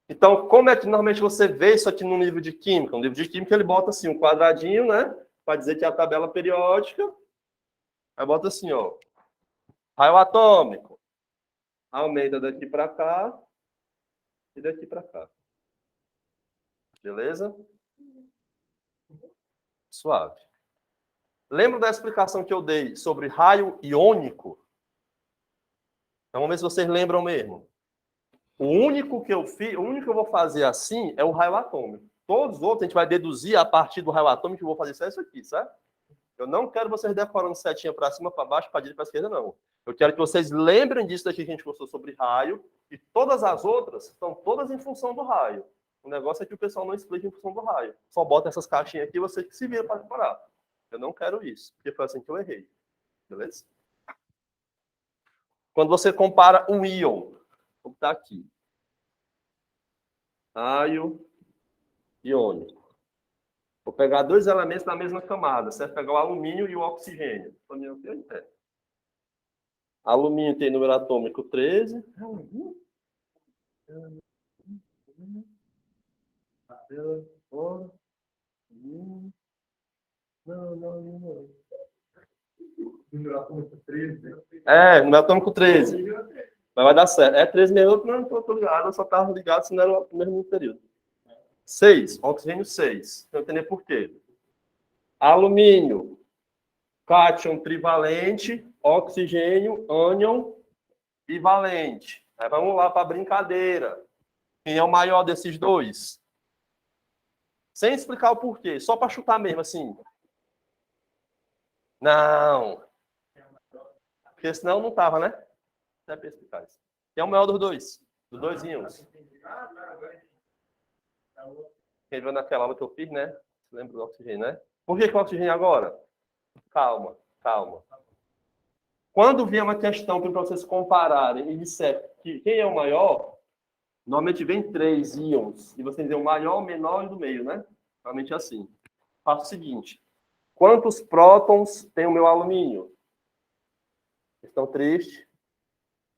Então, como é que normalmente você vê isso aqui no livro de química? No livro de química ele bota assim, um quadradinho, né? Para dizer que é a tabela periódica. Aí bota assim, ó. Raio atômico. Aumenta daqui para cá e daqui para cá. Beleza? Suave. Lembra da explicação que eu dei sobre raio iônico? Então, vamos ver se vocês lembram mesmo. O único que eu vou fazer assim é o raio atômico. Todos os outros a gente vai deduzir a partir do raio atômico, que eu vou fazer só isso aqui, certo? Eu não quero vocês decorando setinha para cima, para baixo, para direita e para esquerda, não. Eu quero que vocês lembrem disso daqui que a gente gostou sobre raio, e todas as outras estão todas em função do raio. O negócio é que o pessoal não explica em função do raio. Só bota essas caixinhas aqui e você que se vira para decorar. Eu não quero isso, porque foi assim que eu errei. Beleza? Quando você compara um íon, o que está aqui, raio iônico. Vou pegar dois elementos na mesma camada. Você vai pegar o alumínio e o oxigênio. Alumínio tem número atômico 13. Número atômico 13. Número atômico 13. Mas vai dar certo. É 13 minutos, não estou ligado, eu só estava ligado se não era o mesmo período. 6, oxigênio 6. Vou entender por quê. Alumínio, cátion trivalente, oxigênio, ânion bivalente. Aí vamos lá para a brincadeira. Quem é o maior desses dois? Sem explicar o porquê, só para chutar mesmo, assim. Não. Porque senão não tava, né? Deve para explicar isso. Quem é o maior dos dois? Dos dois íons. Quem viu naquela aula que eu fiz, né? Você lembra do oxigênio, né? Por que o oxigênio agora? Calma, calma. Quando vier uma questão para vocês compararem e disser que quem é o maior, normalmente vem 3 íons. E você dizer o maior, o menor e do meio, né? Normalmente é assim. Faça o seguinte. Quantos prótons tem o meu alumínio? Estão tristes.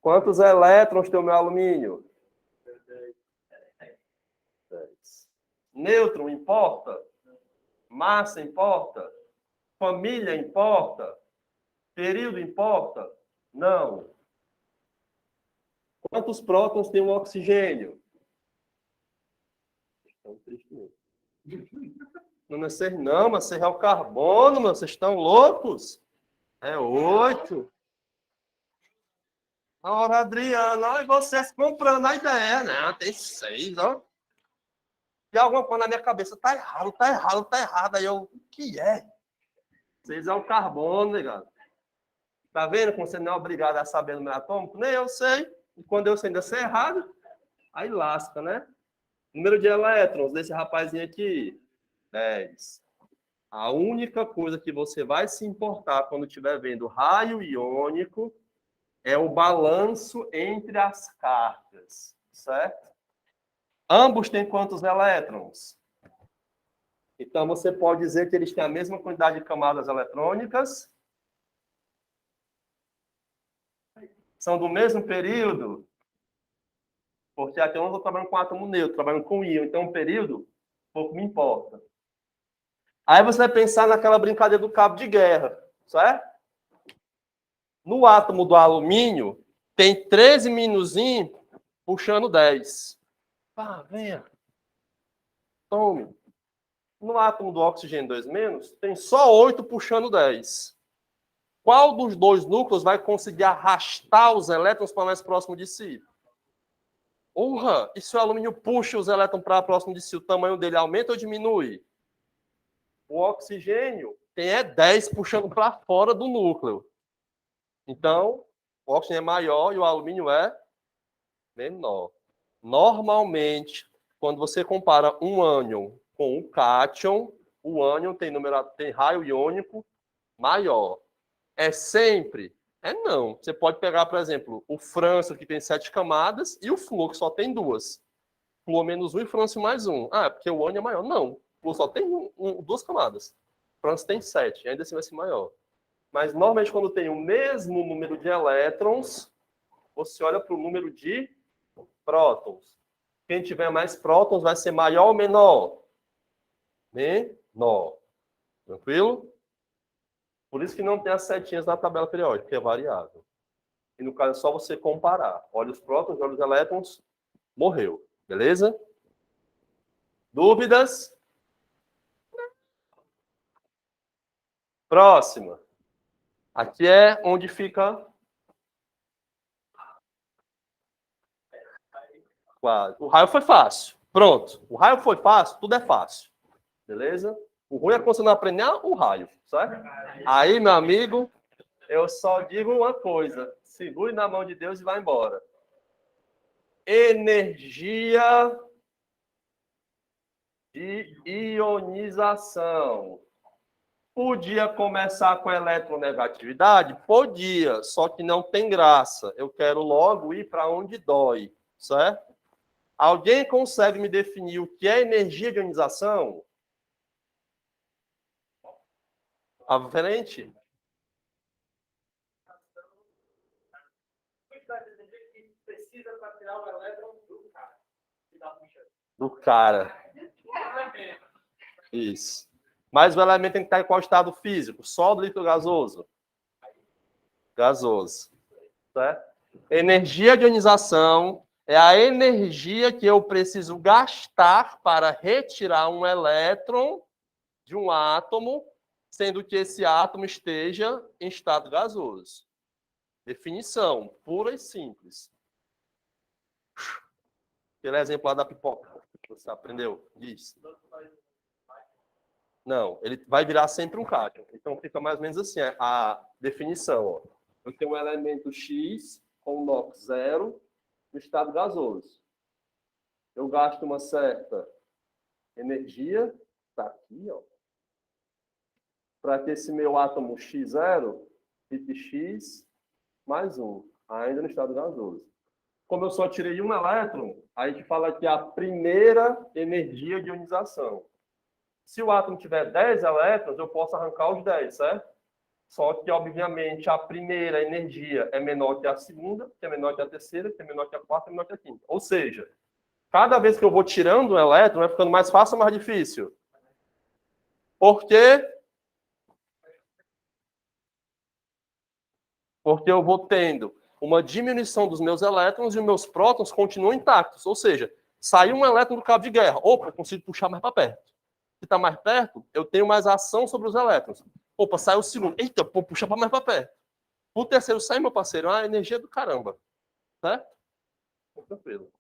Quantos elétrons tem o meu alumínio? 10. Nêutron importa? Massa importa? Família importa? Período importa? Não. Quantos prótons tem o oxigênio? Estão tristes mesmo. Não é ser não, mas ser é o carbono, mano. Vocês estão loucos? É 8. Ora, Adriano, e vocês comprando a ideia, né? Tem 6, ó. E alguma coisa na minha cabeça, tá errado, tá errado, tá errado. Aí eu, o que é? 6 é o carbono, negado. Tá vendo como você não é obrigado a saber o número atômico? Nem eu sei. E quando eu sei ainda ser errado, aí lasca, né? Número de elétrons desse rapazinho aqui, 10. A única coisa que você vai se importar quando estiver vendo raio iônico é o balanço entre as cargas, certo? Ambos têm quantos elétrons? Então, você pode dizer que eles têm a mesma quantidade de camadas eletrônicas. São do mesmo período. Porque aqui eu não estou trabalhando com átomo neutro, trabalhando com íon. Então, o período, pouco me importa. Aí você vai pensar naquela brincadeira do cabo de guerra, certo? No átomo do alumínio, tem 13 minuzinhos puxando 10. Pá, venha. Tome. No átomo do oxigênio 2-, tem só 8 puxando 10. Qual dos dois núcleos vai conseguir arrastar os elétrons para mais próximo de si? Urra! E se o alumínio puxa os elétrons para próximo de si, o tamanho dele aumenta ou diminui? O oxigênio tem 10 puxando para fora do núcleo. Então, o oxigênio é maior e o alumínio é menor. Normalmente, quando você compara um ânion com um cátion, o ânion tem raio iônico maior. É sempre? É não. Você pode pegar, por exemplo, o frâncio, que tem 7 camadas, e o flúor, que só tem 2. Flúor menos 1 e frâncio mais 1. Ah, é porque o ânion é maior. Não. O flúor só tem 2 camadas. O frâncio tem 7. Ainda assim vai ser maior. Mas, normalmente, quando tem o mesmo número de elétrons, você olha para o número de prótons. Quem tiver mais prótons vai ser maior ou menor? Menor. Tranquilo? Por isso que não tem as setinhas na tabela periódica, porque é variável. E no caso é só você comparar. Olha os prótons, olha os elétrons, morreu. Beleza? Dúvidas? Próxima. Aqui é onde fica... Quase. O raio foi fácil. Pronto. O raio foi fácil? Tudo é fácil. Beleza? O ruim é quando você não aprender o raio, certo? Aí, meu amigo, eu só digo uma coisa. Segure na mão de Deus e vá embora. Energia de ionização. Podia começar com eletronegatividade? Podia, só que não tem graça. Eu quero logo ir para onde dói, certo? Alguém consegue me definir o que é energia de ionização? À frente? Precisa para tirar o elétron do cara. Do cara. Isso. Mas o elemento tem que estar em qual estado físico? Sólido, líquido, gasoso? Gasoso. Certo? Energia de ionização é a energia que eu preciso gastar para retirar um elétron de um átomo, sendo que esse átomo esteja em estado gasoso. Definição pura e simples. Aquele exemplo lá da pipoca. Você aprendeu? Diz. Não, ele vai virar sempre um cátion. Então fica mais ou menos assim a definição. Ó. Eu tenho um elemento X com NOx zero no estado gasoso. Eu gasto uma certa energia, está aqui, ó, para que esse meu átomo X0 fique X mais 1, ainda no estado gasoso. Como eu só tirei um elétron, a gente fala que é a primeira energia de ionização. Se o átomo tiver 10 elétrons, eu posso arrancar os 10, certo? Só que, obviamente, a primeira energia é menor que a segunda, que é menor que a terceira, que é menor que a quarta, que é menor que a quinta. Ou seja, cada vez que eu vou tirando um elétron, vai ficando mais fácil ou mais difícil? Por quê? Porque eu vou tendo uma diminuição dos meus elétrons e os meus prótons continuam intactos. Ou seja, saiu um elétron do cabo de guerra. Opa, eu consigo puxar mais para perto. Se está mais perto, eu tenho mais ação sobre os elétrons. Opa, saiu o segundo. Eita, vou puxar mais para perto. O terceiro sai, meu parceiro, é uma energia do caramba. Certo? Tranquilo.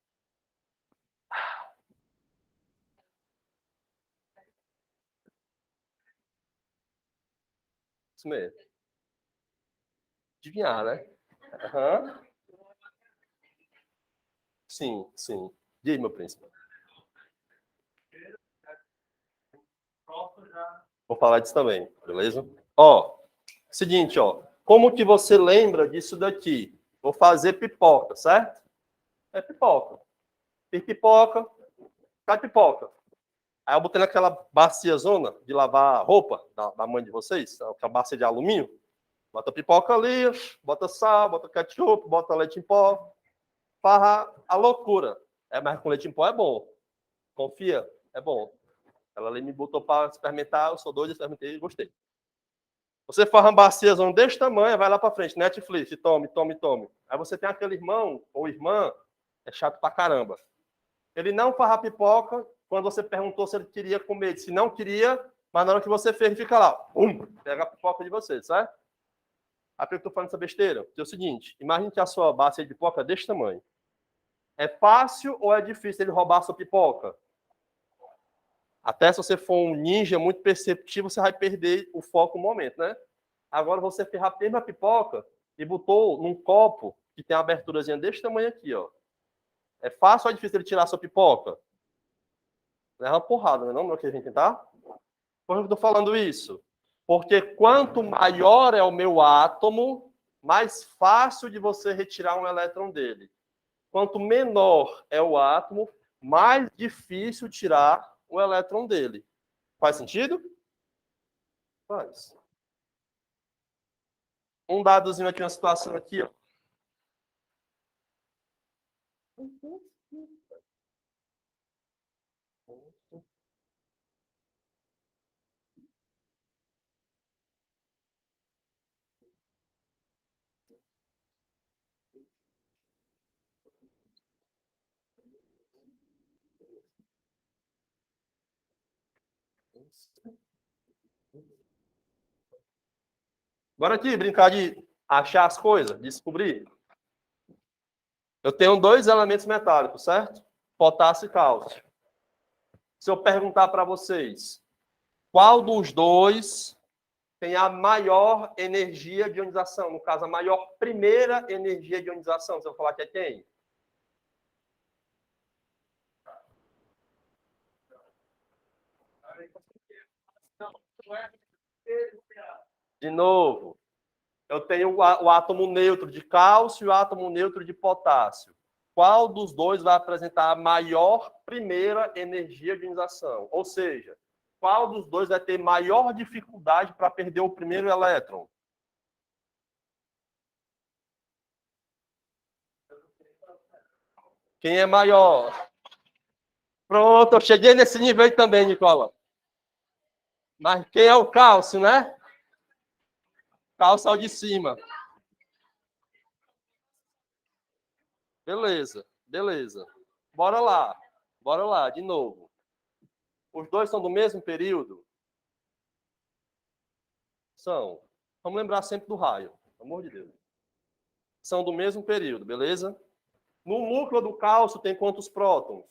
Isso mesmo. Adivinhar, né? Uhum. Sim, sim. Diz, meu príncipe. Vou falar disso também, beleza? Ó, seguinte, ó. Como que você lembra disso daqui? Vou fazer pipoca, certo? É pipoca. Fiz pipoca, cai pipoca. Aí eu botei naquela bacia zona de lavar roupa da mãe de vocês, aquela bacia de alumínio. Bota pipoca ali, bota sal, bota ketchup, bota leite em pó. Farra a loucura. É, mas com leite em pó é bom. Confia, é bom. Ela ali me botou para experimentar, eu sou doido, experimentei e gostei. Você faz uma bacia desse tamanho, vai lá para frente, Netflix, tome, tome, tome. Aí você tem aquele irmão ou irmã, é chato pra caramba. Ele não faz a pipoca quando você perguntou se ele queria comer. Se não queria, mas na hora que você fez, ele fica lá, pega a pipoca de você, certo? Aí eu estou falando essa besteira. É o seguinte, imagine que a sua bacia de pipoca é desse tamanho. É fácil ou é difícil ele roubar a sua pipoca? Até se você for um ninja muito perceptivo, você vai perder o foco no momento, né? Agora você fez a mesma pipoca e botou num copo que tem uma aberturazinha desse tamanho aqui, ó. É fácil ou é difícil ele tirar a sua pipoca? Leva uma porrada, não é não, que a gente tá? Por que eu estou falando isso? Porque quanto maior é o meu átomo, mais fácil de você retirar um elétron dele. Quanto menor é o átomo, mais difícil tirar o elétron dele. Faz sentido? Faz. Um dadozinho aqui, uma situação aqui, ó. Bora aqui brincar de achar as coisas, descobrir. Eu tenho dois elementos metálicos, certo? Potássio e cálcio. Se eu perguntar para vocês, qual dos dois tem a maior energia de ionização? No caso, a maior primeira energia de ionização. Você vai falar que é quem? De novo, eu tenho o átomo neutro de cálcio e o átomo neutro de potássio. Qual dos dois vai apresentar a maior primeira energia de ionização? Ou seja, qual dos dois vai ter maior dificuldade para perder o primeiro elétron? Quem é maior? Pronto, eu cheguei nesse nível aí também, Nicola. Mas quem é o cálcio, né? Cálcio é o de cima. Beleza, beleza. Bora lá, de novo. Os dois são do mesmo período? São. Vamos lembrar sempre do raio, pelo amor de Deus. São do mesmo período, beleza? No núcleo do cálcio tem quantos prótons?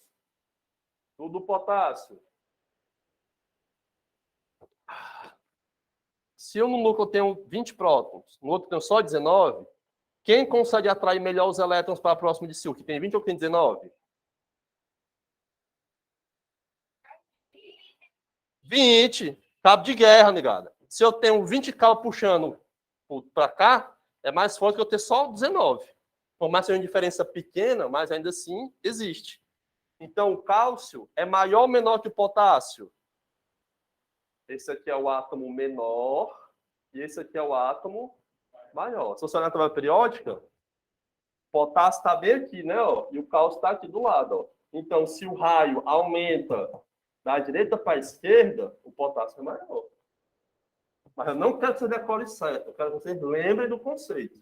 No do potássio? Se eu no núcleo tenho 20 prótons, no outro tenho só 19, quem consegue atrair melhor os elétrons para próximo de si? O que tem 20 ou que tem 19? 20. Cabo de guerra, negada. Se eu tenho 20 cabos puxando para cá, é mais forte que eu ter só 19. Por mais que seja uma diferença pequena, mas ainda assim existe. Então, o cálcio é maior ou menor que o potássio? Esse aqui é o átomo menor e esse aqui é o átomo maior. Se você olhar na tabela periódica, o potássio está bem aqui, né? Ó, e o cálcio está aqui do lado. Ó. Então, se o raio aumenta da direita para a esquerda, o potássio é maior. Mas eu não quero que você decore certo, eu quero que vocês lembrem do conceito.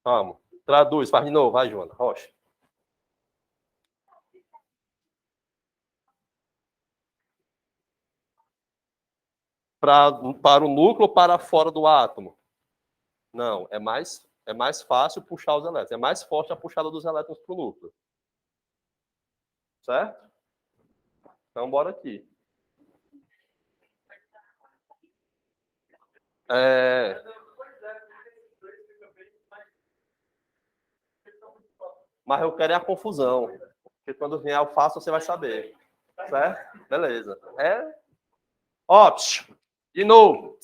Vamos. Traduz, faz de novo. Vai, Joana. Rocha. Para o núcleo ou para fora do átomo? Não, é mais fácil puxar os elétrons. É mais forte a puxada dos elétrons para o núcleo. Certo? Então, bora aqui. Mas eu quero é a confusão. Porque quando vier o fácil, você vai saber. Certo? Beleza. Ó, de novo.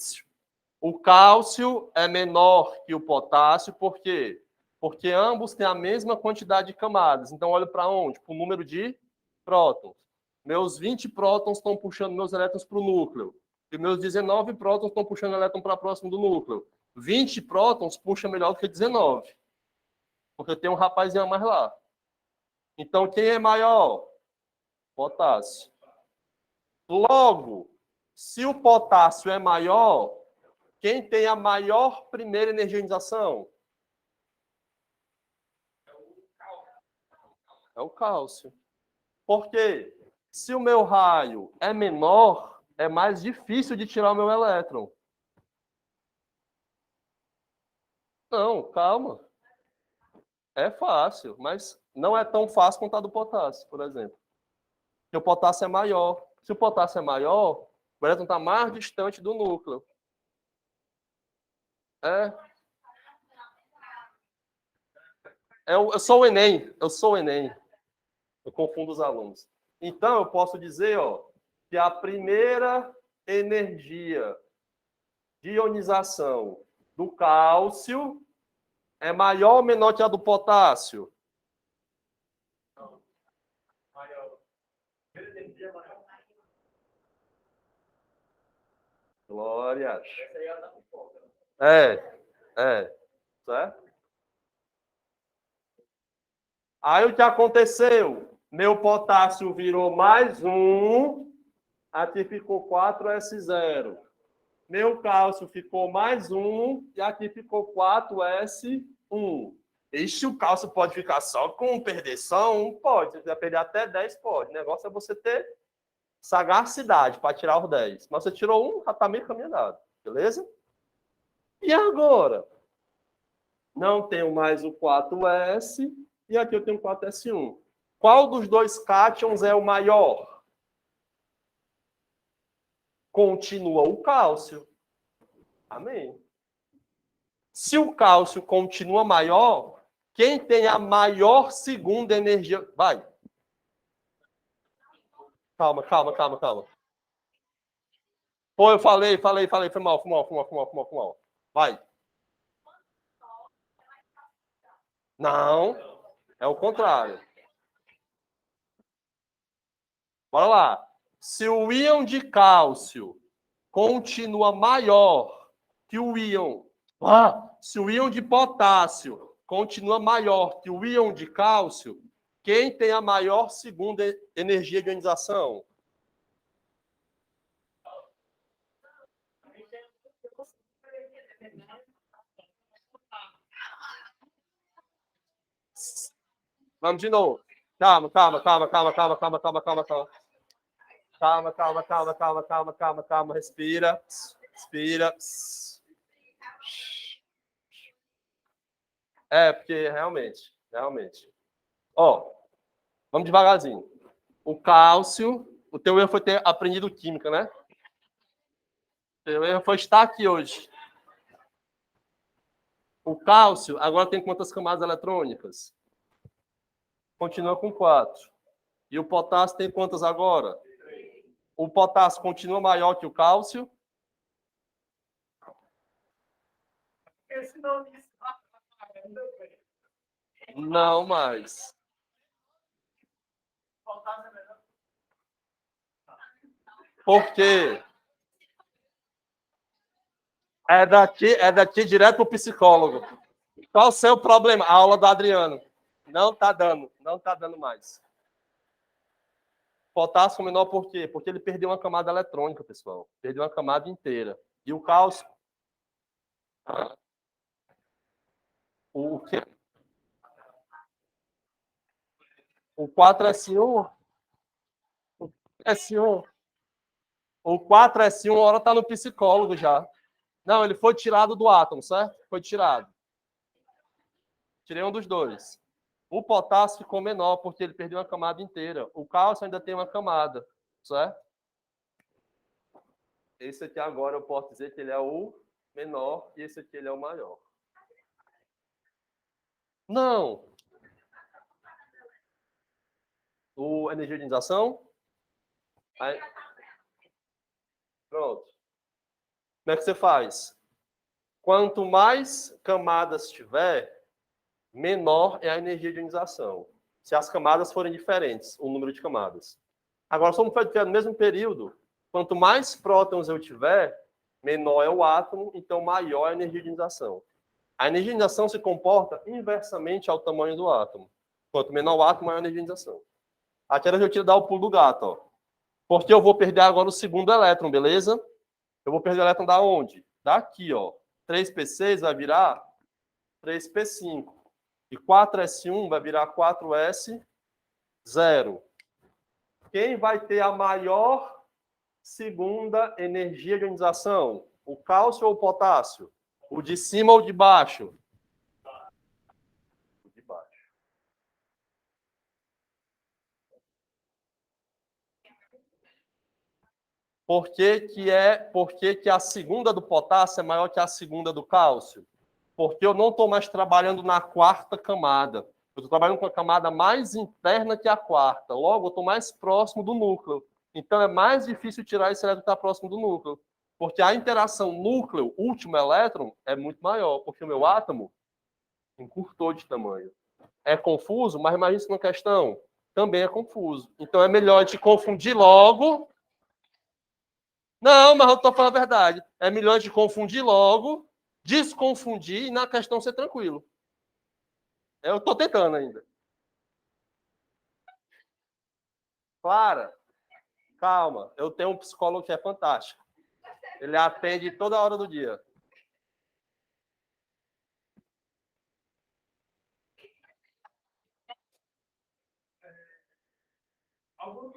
O cálcio é menor que o potássio, por quê? Porque ambos têm a mesma quantidade de camadas. Então, olha para onde? Para o número de prótons. Meus 20 prótons estão puxando meus elétrons para o núcleo. E meus 19 prótons estão puxando elétron para próximo do núcleo. 20 prótons puxa melhor do que 19. Porque tem um rapazinho a mais lá. Então, quem é maior? Potássio. Logo, se o potássio é maior, quem tem a maior primeira energia de ionização? É o cálcio. Por quê? Se o meu raio é menor, é mais difícil de tirar o meu elétron. Não, calma. É fácil, mas não é tão fácil quanto a do potássio, por exemplo. Porque o potássio é maior. Se o potássio é maior, o elétron está mais distante do núcleo. Eu sou o Enem. Eu confundo os alunos. Então, eu posso dizer que a primeira energia de ionização do cálcio é maior ou menor que a do potássio? Maior. Glória. Certo? Aí o que aconteceu? Meu potássio virou mais 1, aqui ficou 4S0. Meu cálcio ficou mais 1 e aqui ficou 4S1. Ixi, o cálcio pode ficar só com perder só 1? Pode. Se quiser perder até 10, pode. O negócio é você ter sagacidade para tirar os 10. Mas você tirou 1, já está meio caminhado. Beleza? E agora? Não tenho mais o 4S e aqui eu tenho o 4S1. Qual dos dois cátions é o maior? Continua o cálcio. Amém. Se o cálcio continua maior, quem tem a maior segunda energia... Vai. Calma. Pô, eu falei. Foi mal. Vai. Não, é o contrário. Bora lá. Se o íon de cálcio continua maior que o íon... se o íon de potássio continua maior que o íon de cálcio, quem tem a maior segunda energia de ionização? Vamos de novo. Calma. Calma. Respira. É, porque realmente. Ó, vamos devagarzinho. O cálcio, o teu erro foi ter aprendido química, né? O teu erro foi estar aqui hoje. O cálcio agora tem quantas camadas eletrônicas? Continua com 4. E o potássio tem quantas agora? O potássio continua maior que o cálcio? Não mais. Por quê? É daqui direto pro psicólogo. Qual o seu problema? A aula do Adriano. Não tá dando mais. Potássio menor por quê? Porque ele perdeu uma camada eletrônica, pessoal. Perdeu uma camada inteira. E o cálcio? O quê? O 4S1? O S1? O 4S1, hora tá no psicólogo já. Não, ele foi tirado do átomo, certo? Foi tirado. Tirei um dos dois. O potássio ficou menor porque ele perdeu uma camada inteira. O cálcio ainda tem uma camada, certo? Esse aqui agora eu posso dizer que ele é o menor e esse aqui ele é o maior. Não. O energia de ionização? Aí... Pronto. Como é que você faz? Quanto mais camadas tiver, menor é a energia de ionização. Se as camadas forem diferentes, o número de camadas. Agora, se eu tiver no mesmo período, quanto mais prótons eu tiver, menor é o átomo, então maior é a energia de ionização. A energia de ionização se comporta inversamente ao tamanho do átomo. Quanto menor o átomo, maior a energia de ionização. Aqui era eu tiro dar o pulo do gato, ó. Porque eu vou perder agora o segundo elétron, beleza? Eu vou perder o elétron da onde? Daqui, ó. 3p6 vai virar 3p5. E 4s1 vai virar 4s0. Quem vai ter a maior segunda energia de ionização? O cálcio ou o potássio? O de cima ou de baixo? O de baixo. Por que que a segunda do potássio é maior que a segunda do cálcio? Porque eu não estou mais trabalhando na quarta camada. Eu estou trabalhando com a camada mais interna que a quarta. Logo, eu estou mais próximo do núcleo. Então, é mais difícil tirar esse elétron que está próximo do núcleo. Porque a interação núcleo-último elétron é muito maior. Porque o meu átomo encurtou de tamanho. É confuso, mas imagina isso uma questão. Também é confuso. Então, é melhor te confundir logo. Não, mas eu estou falando a verdade. É melhor te confundir logo, desconfundir e na questão ser tranquilo. Eu estou tentando ainda. Clara, calma. Eu tenho um psicólogo que é fantástico. Ele atende toda hora do dia. Alguma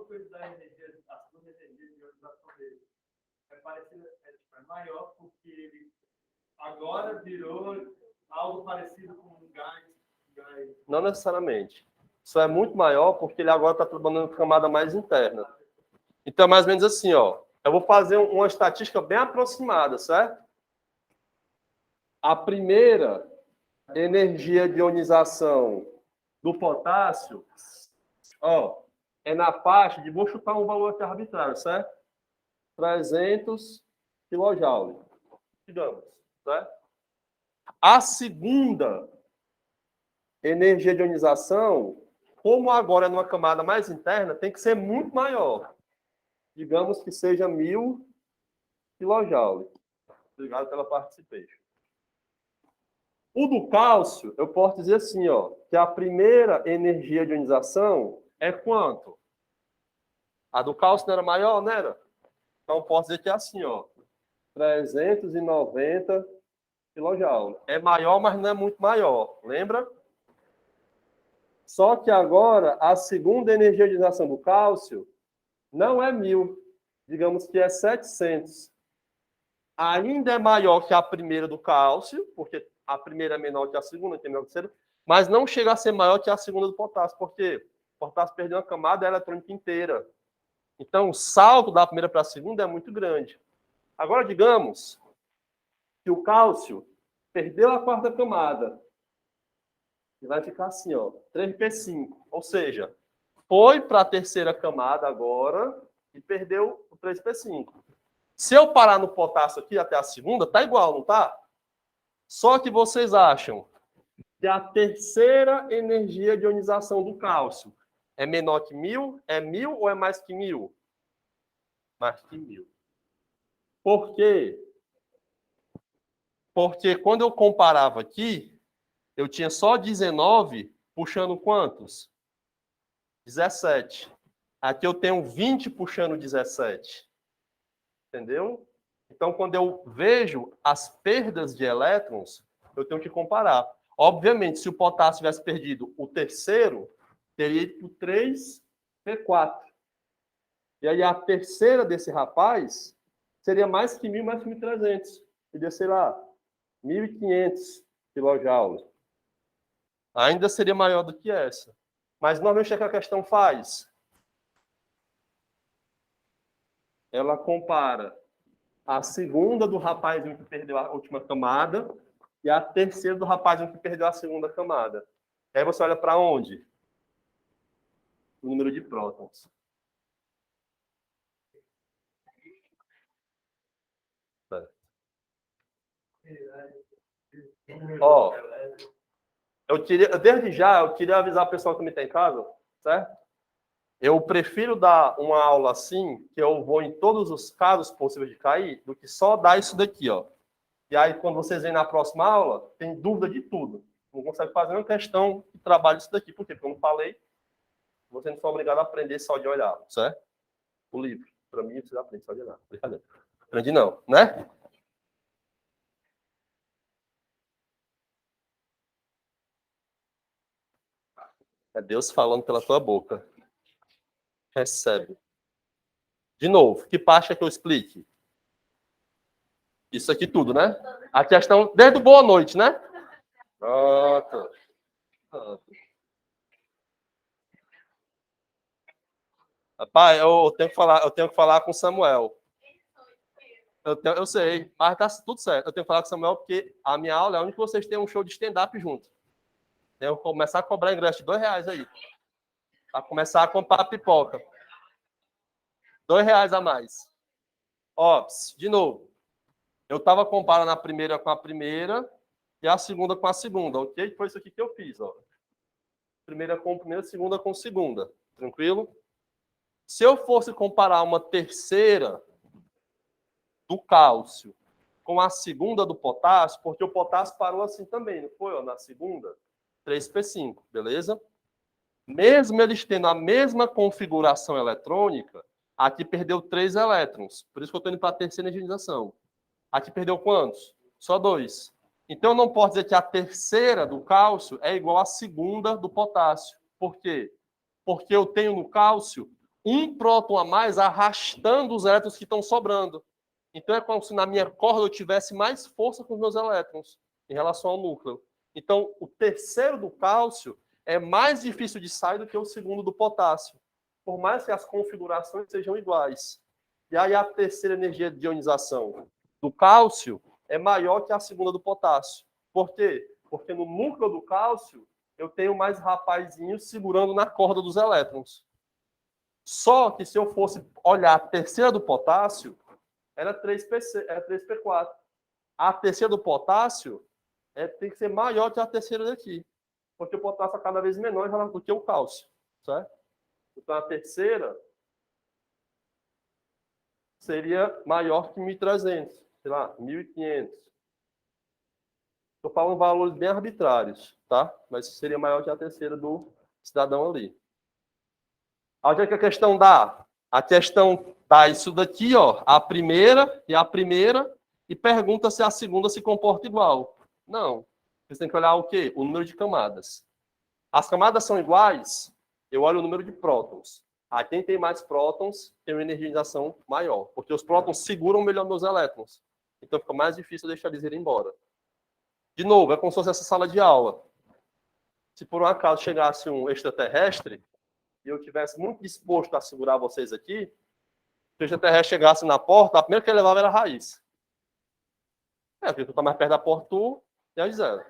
coisa da energia, a segunda energia de ionização dele é parecida, é maior porque ele agora virou algo parecido com um gás. Não necessariamente. Isso é muito maior porque ele agora está trabalhando com camada mais interna. Então, é mais ou menos assim, ó. Eu vou fazer uma estatística bem aproximada, certo? A primeira energia de ionização do potássio, ó, é na faixa de, vou chutar um valor aqui arbitrário, certo? 300 kJ, digamos, certo? A segunda energia de ionização, como agora é numa camada mais interna, tem que ser muito maior. Digamos que seja 1000 kJ. Obrigado pela participation. O do cálcio, eu posso dizer assim, ó, que a primeira energia de ionização é quanto? A do cálcio não era maior, não era? Então, eu posso dizer que é assim, ó, 390 kJ. É maior, mas não é muito maior. Lembra? Só que agora, a segunda energia de ionização do cálcio não é 1000. Digamos que é 700. Ainda é maior que a primeira do cálcio, porque a primeira é menor que a segunda, que é menor que a terceira, mas não chega a ser maior que a segunda do potássio, porque o potássio perdeu uma camada eletrônica inteira. Então, o salto da primeira para a segunda é muito grande. Agora, digamos que o cálcio perdeu a quarta camada. E vai ficar assim, ó, 3p5. Ou seja, foi para a terceira camada agora e perdeu o 3p5. Se eu parar no potássio aqui até a segunda, tá igual, não tá? Só que vocês acham que a terceira energia de ionização do cálcio é menor que 1000? É 1000 ou é mais que 1000? Mais que 1000. Por quê? Porque quando eu comparava aqui, eu tinha só 19 puxando quantos? 17. Aqui eu tenho 20 puxando 17. Entendeu? Então, quando eu vejo as perdas de elétrons, eu tenho que comparar. Obviamente, se o potássio tivesse perdido o terceiro, teria ido 3p4. E aí a terceira desse rapaz seria mais que 1000, mais que 1300. Seria, sei lá, 1500 kJ. Ainda seria maior do que essa. Mas normalmente o que a questão faz? Ela compara a segunda do rapazinho que perdeu a última camada e a terceira do rapazinho que perdeu a segunda camada. E aí você olha para onde? O número de prótons. Ó, desde já, eu queria avisar o pessoal que me tem em casa, certo? Eu prefiro dar uma aula assim, que eu vou em todos os casos possíveis de cair, do que só dar isso daqui, ó. E aí, quando vocês vêm na próxima aula, tem dúvida de tudo. Não consegue fazer uma questão de trabalho isso daqui. Por quê? Porque eu não falei, vocês não são obrigados a aprender só de olhar, certo? O livro. Para mim, vocês aprendem só de olhar. Brincadeira. Aprendi não, né? É Deus falando pela tua boca. Recebe. De novo, que parte é que eu explique? Isso aqui tudo, né? A questão, desde o boa noite, né? Pronto. Rapaz, eu tenho que falar com o Samuel. Eu sei, mas tá tudo certo. Eu tenho que falar com o Samuel porque a minha aula é onde vocês têm um show de stand-up junto. Eu vou começar a cobrar ingresso de R$2 aí. Para começar a comprar pipoca. R$2 a mais. Ó, de novo. Eu estava comparando a primeira com a primeira e a segunda com a segunda, ok? Foi isso aqui que eu fiz, ó. Primeira com primeira, segunda com segunda. Tranquilo? Se eu fosse comparar uma terceira do cálcio com a segunda do potássio, porque o potássio parou assim também, não foi? Ó, na segunda, 3p5, beleza? Mesmo eles tendo a mesma configuração eletrônica, aqui perdeu 3 elétrons. Por isso que eu estou indo para a terceira energização. Aqui perdeu quantos? Só 2. Então, eu não posso dizer que a terceira do cálcio é igual à segunda do potássio. Por quê? Porque eu tenho no cálcio um próton a mais arrastando os elétrons que estão sobrando. Então, é como se na minha corda eu tivesse mais força com os meus elétrons em relação ao núcleo. Então, o terceiro do cálcio é mais difícil de sair do que o segundo do potássio, por mais que as configurações sejam iguais. E aí, a terceira energia de ionização do cálcio é maior que a segunda do potássio. Por quê? Porque no núcleo do cálcio, eu tenho mais rapazinhos segurando na corda dos elétrons. Só que se eu fosse olhar a terceira do potássio, era 3P4. A terceira do potássio tem que ser maior que a terceira daqui. Porque o potássio é cada vez menor do que o cálcio. Certo? Então, a terceira seria maior que 1.300. Sei lá, 1.500. Estou falando valores bem arbitrários, tá? Mas seria maior que a terceira do cidadão ali. Onde é que a questão dá? A questão dá isso daqui, ó, a primeira, e pergunta se a segunda se comporta igual. Não. Você tem que olhar o quê? O número de camadas. As camadas são iguais, eu olho o número de prótons. Aí quem tem mais prótons tem uma energização maior, porque os prótons seguram melhor meus elétrons. Então fica mais difícil deixar eles irem embora. De novo, é como se fosse essa sala de aula. Se por um acaso chegasse um extraterrestre e eu tivesse muito disposto a segurar vocês aqui, se o extraterrestre chegasse na porta, a primeira que ele levava era a raiz. Porque tu tá mais perto da porta, tu e a Gisela.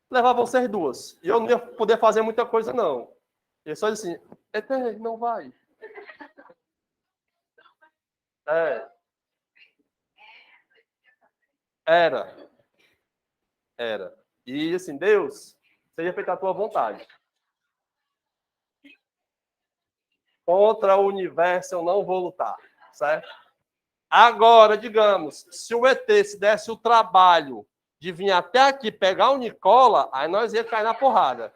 Levava vocês duas. E eu não ia poder fazer muita coisa, não. Ele só disse assim, Eter, não vai. É. Era. Era. E assim, Deus, seja feita a tua vontade. Contra o universo eu não vou lutar, certo? Agora, digamos, se o ET se desse o trabalho de vir até aqui pegar o Nicola, aí nós ia cair na porrada.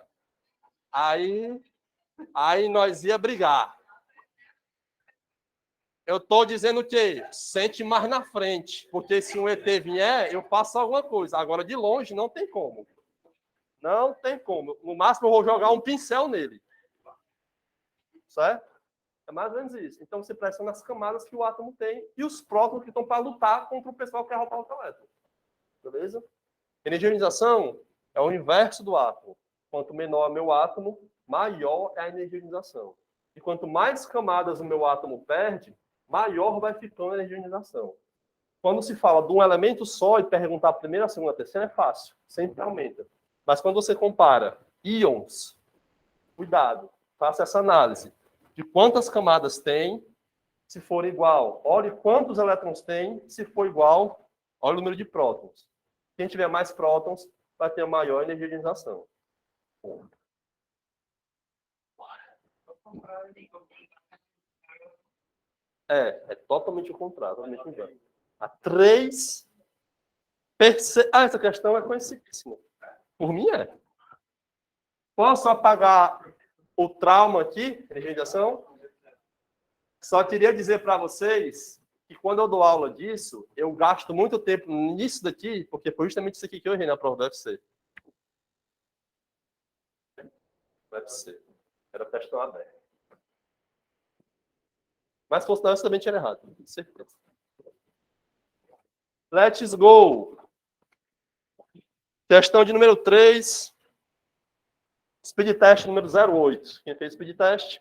Aí nós ia brigar. Eu estou dizendo que sente mais na frente, porque se um ET vier, eu faço alguma coisa. Agora, de longe, não tem como. Não tem como. No máximo, eu vou jogar um pincel nele. Certo? É mais ou menos isso. Então, você pressiona as camadas que o átomo tem e os prótons que estão para lutar contra o pessoal que quer roubar o elétron. Beleza? Energionização é o inverso do átomo. Quanto menor é meu átomo, maior é a energionização. E quanto mais camadas o meu átomo perde, maior vai ficando a energionização. Quando se fala de um elemento só e perguntar a primeira, a segunda, a terceira, é fácil. Sempre aumenta. Mas quando você compara íons, cuidado, faça essa análise de quantas camadas tem, se for igual. Olhe quantos elétrons tem, se for igual, olha o número de prótons. Quem tiver mais prótons vai ter maior energização. É totalmente o contrário. Totalmente o contrário. A 3... essa questão é conhecidíssima. Por mim, é. Posso apagar o trauma aqui, energização? Só queria dizer para vocês que quando eu dou aula disso, eu gasto muito tempo nisso daqui, porque foi justamente isso aqui que eu errei na prova do UFC. UFC. Era questão aberta. Mas se fosse não, eu também tinha errado. Com certeza. Let's go. Questão de número 3. Speed test número 08. Quem fez speed test?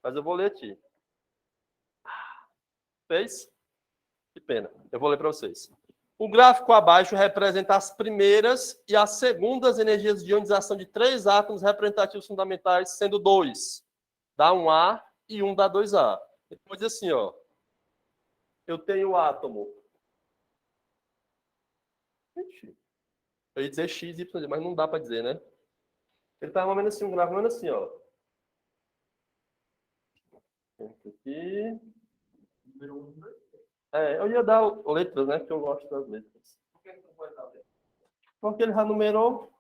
Mas eu vou ler aqui. Fez? Que pena. Eu vou ler para vocês. O gráfico abaixo representa as primeiras e as segundas energias de ionização de 3 átomos representativos fundamentais, sendo 2 dá 1A e 1 dá 2A. Depois assim, ó. Eu tenho o átomo. Eu ia dizer X, Y, mas não dá para dizer, né? Ele tá mais ou menos assim, um gráfico mais ou menos assim, ó. Aqui. Eu ia dar letras, né? Porque eu gosto das letras. Por que não pode dar letras? Porque ele já numerou.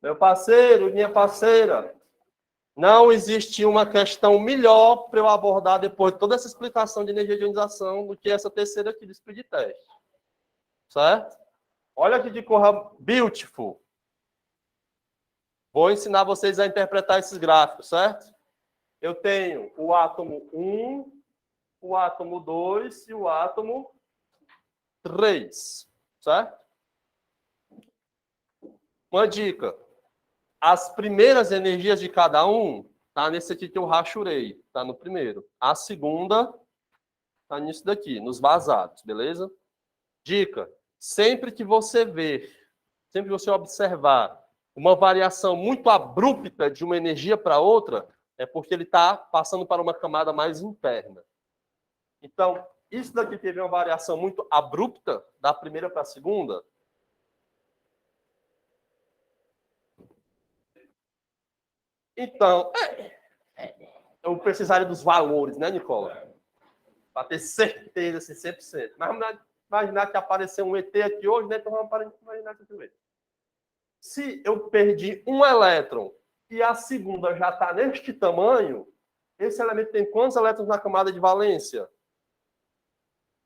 Meu parceiro, minha parceira, não existe uma questão melhor para eu abordar depois de toda essa explicação de energia de ionização do que essa terceira aqui do speed test. Certo? Olha aqui de cor beautiful. Vou ensinar vocês a interpretar esses gráficos, certo? Eu tenho o átomo 1, o átomo 2 e o átomo 3, certo? Uma dica. As primeiras energias de cada um tá nesse aqui que eu rachurei, tá no primeiro. A segunda tá nisso daqui, nos vazados, beleza? Dica: sempre que você ver, sempre que você observar uma variação muito abrupta de uma energia para outra, é porque ele está passando para uma camada mais interna. Então, isso daqui teve uma variação muito abrupta da primeira para a segunda. Então, eu precisaria dos valores, né, Nicola? Para ter certeza, assim, 100%. Mas vamos imaginar que apareceu um ET aqui hoje, né? Então vamos imaginar que aqui. Se eu perdi um elétron e a segunda já está neste tamanho, esse elemento tem quantos elétrons na camada de valência?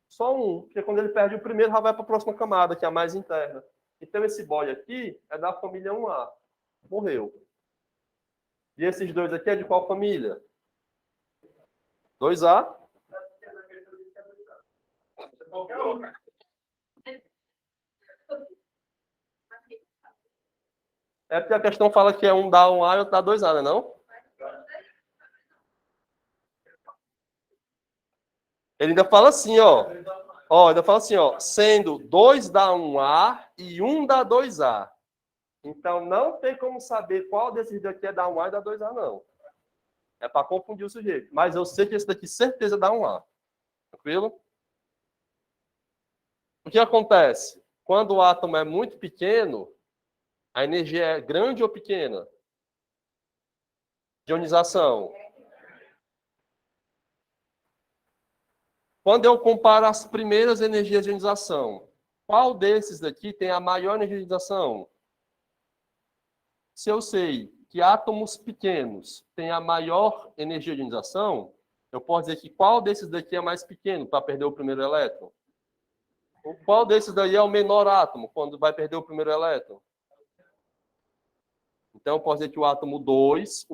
Só um, porque quando ele perde o primeiro, já vai para a próxima camada, que é a mais interna. Então esse boy aqui é da família 1A. Morreu. E esses dois aqui é de qual família? 2A. É porque a questão fala que é um dá 1A e outro dá 2A, né, não? Ele ainda fala assim, ó. Ainda fala assim, ó. Sendo 2 dá 1A e 1 dá 2A. Então, não tem como saber qual desses daqui é da 1A e da 2A, não. É para confundir o sujeito. Mas eu sei que esse daqui, certeza, dá 1A. Tranquilo? O que acontece? Quando o átomo é muito pequeno, a energia é grande ou pequena? De ionização. Quando eu comparo as primeiras energias de ionização, qual desses daqui tem a maior energia de ionização? Se eu sei que átomos pequenos têm a maior energia de ionização, eu posso dizer que qual desses daqui é mais pequeno para perder o primeiro elétron? Qual desses daí é o menor átomo quando vai perder o primeiro elétron? Então, eu posso dizer que o átomo 2,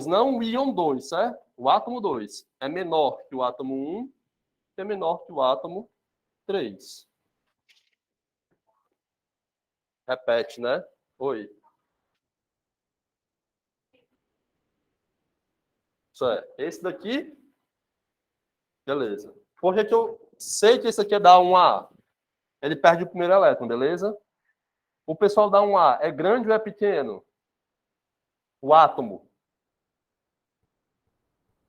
não o íon 2, certo? O átomo 2 é menor que o átomo 1, que é menor que o átomo 3. Repete, né? Oi. Isso é. Esse daqui, beleza. Por que eu sei que esse aqui é da 1A? Ele perde o primeiro elétron, beleza? O pessoal da 1A é grande ou é pequeno? O átomo.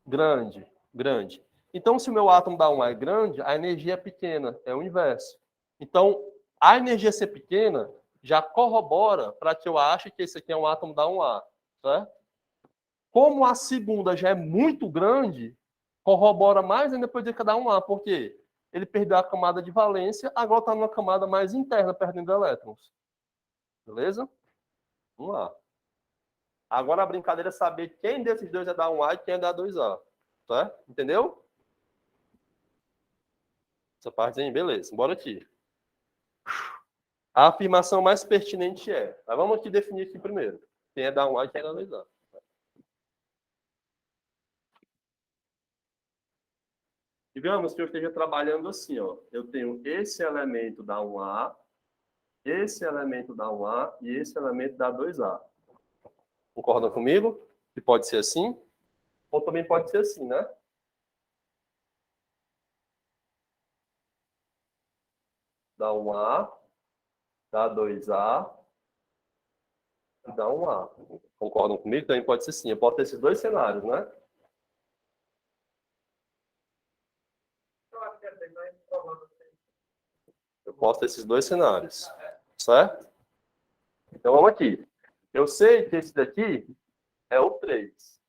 Grande, grande. Então, se o meu átomo da 1A é grande, a energia é pequena, é o inverso. Então, a energia ser pequena já corrobora para que eu ache que esse aqui é um átomo da 1A, certo? Como a segunda já é muito grande, corrobora mais ainda depois de cada 1A, porque ele perdeu a camada de valência, agora está numa camada mais interna, perdendo elétrons. Beleza? Vamos lá. Agora a brincadeira é saber quem desses dois é da 1A e quem é da 2A. Tá? Entendeu? Essa parte aí, beleza. Bora aqui. A afirmação mais pertinente é... Mas vamos aqui definir aqui primeiro. Quem é da 1A e quem é da 2A. Digamos que eu esteja trabalhando assim, ó. Eu tenho esse elemento da 1A, esse elemento da 1A e esse elemento da 2A. Concordam comigo? Que pode ser assim? Ou também pode ser assim, né? Da 1A, da 2A e da 1A. Concordam comigo? Também pode ser sim. Eu posso ter esses dois cenários, né? Eu posso ter esses dois cenários. Certo? Então, vamos aqui. Eu sei que esse daqui é o 3.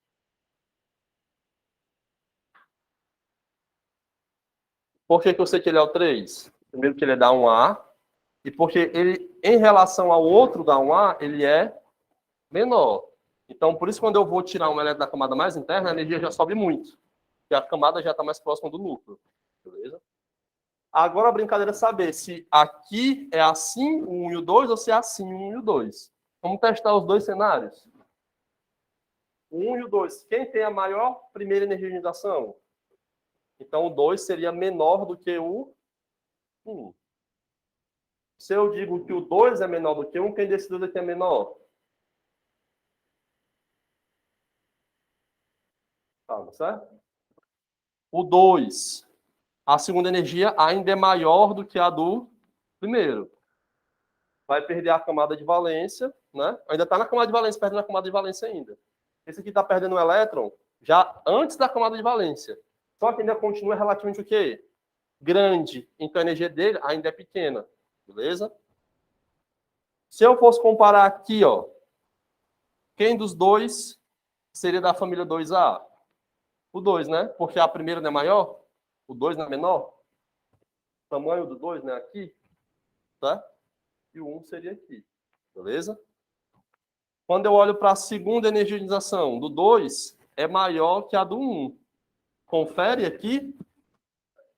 Por que eu sei que ele é o 3? Primeiro que ele é da 1A. E porque ele, em relação ao outro da 1A, ele é menor. Então, por isso, quando eu vou tirar um elétron da camada mais interna, a energia já sobe muito. Porque a camada já está mais próxima do núcleo. Beleza? Agora a brincadeira é saber se aqui é assim o 1 e o 2 ou se é assim o 1 e o 2. Vamos testar os dois cenários? O 1 e o 2. Quem tem a maior primeira energia de ionização? Então, o 2 seria menor do que o 1. Se eu digo que o 2 é menor do que o 1, quem decidiu que é menor? Tá, certo? O 2, a segunda energia ainda é maior do que a do primeiro. Vai perder a camada de valência, né? Ainda está na camada de valência, perdendo a camada de valência ainda. Esse aqui está perdendo um elétron já antes da camada de valência. Só que ainda continua relativamente o quê? Grande. Então a energia dele ainda é pequena. Beleza? Se eu fosse comparar aqui, ó, quem dos dois seria da família 2A? O 2, né? Porque a primeira não é maior, o 2 não é menor. O tamanho do 2, né? Aqui, tá? E o 1 seria aqui. Beleza? Quando eu olho para a segunda energização do 2, é maior que a do 1. Confere aqui?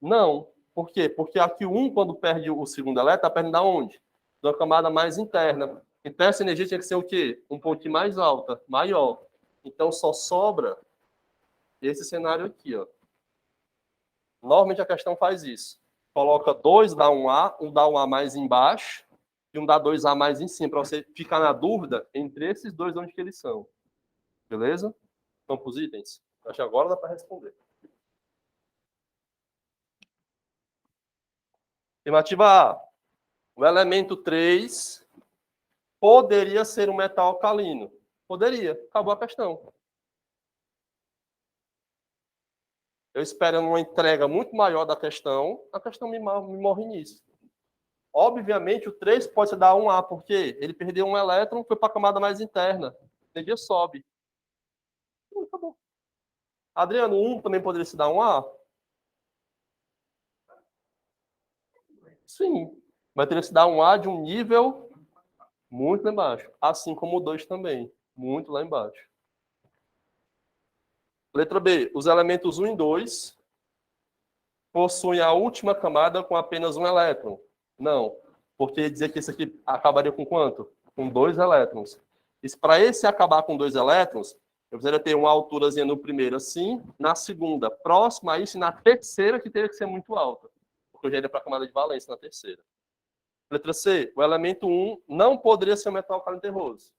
Não. Por quê? Porque aqui o 1, quando perde o segundo elétron, está perdendo da onde? Da camada mais interna. Então essa energia tinha que ser o quê? Um pouquinho mais alta, maior. Então só sobra esse cenário aqui, ó. Normalmente a questão faz isso. Coloca 2 dá um A, um dá um A mais embaixo e um dá 2A mais em cima, para você ficar na dúvida entre esses dois onde que eles são. Beleza? Vamos para os itens? Acho que agora dá para responder. Afirmativa A. O elemento 3 poderia ser um metal alcalino. Poderia. Acabou a questão. Eu espero uma entrega muito maior da questão, a questão me morre nisso. Obviamente, o 3 pode se dar um A, porque ele perdeu um elétron, foi para a camada mais interna. A energia sobe. Acabou. Adriano, 1 também poderia se dar um A? Sim. Mas teria que se dar um A de um nível muito lá embaixo. Assim como o 2 também. Muito lá embaixo. Letra B. Os elementos 1 e 2 possuem a última camada com apenas um elétron. Não. Porque dizer que esse aqui acabaria com quanto? Com 2 elétrons. Para esse acabar com 2 elétrons, eu precisaria ter uma alturazinha no primeiro assim, na segunda, próxima a isso, e na terceira, que teria que ser muito alta. Porque eu já iria para a camada de valência na terceira. Letra C. O elemento 1 não poderia ser um metal alcalino terroso.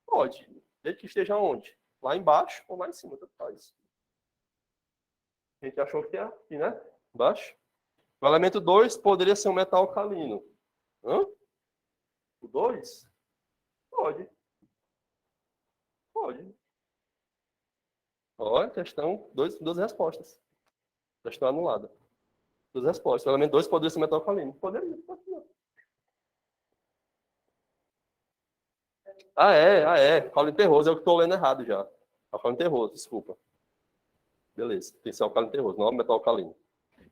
Pode. Desde que esteja onde? Lá embaixo ou lá em cima, tanto faz. A gente achou que é aqui, né? Embaixo. O elemento 2 poderia ser um metal alcalino. Hã? O 2? Pode. Pode. Olha, questão, duas respostas. Questão anulada. Duas respostas. O elemento 2 poderia ser metal alcalino. Poderia. Ah, é. Alcalino terroso. É o que estou lendo errado já. Alcalino terroso, desculpa. Beleza. Tem que ser alcalino terroso, não metal alcalino.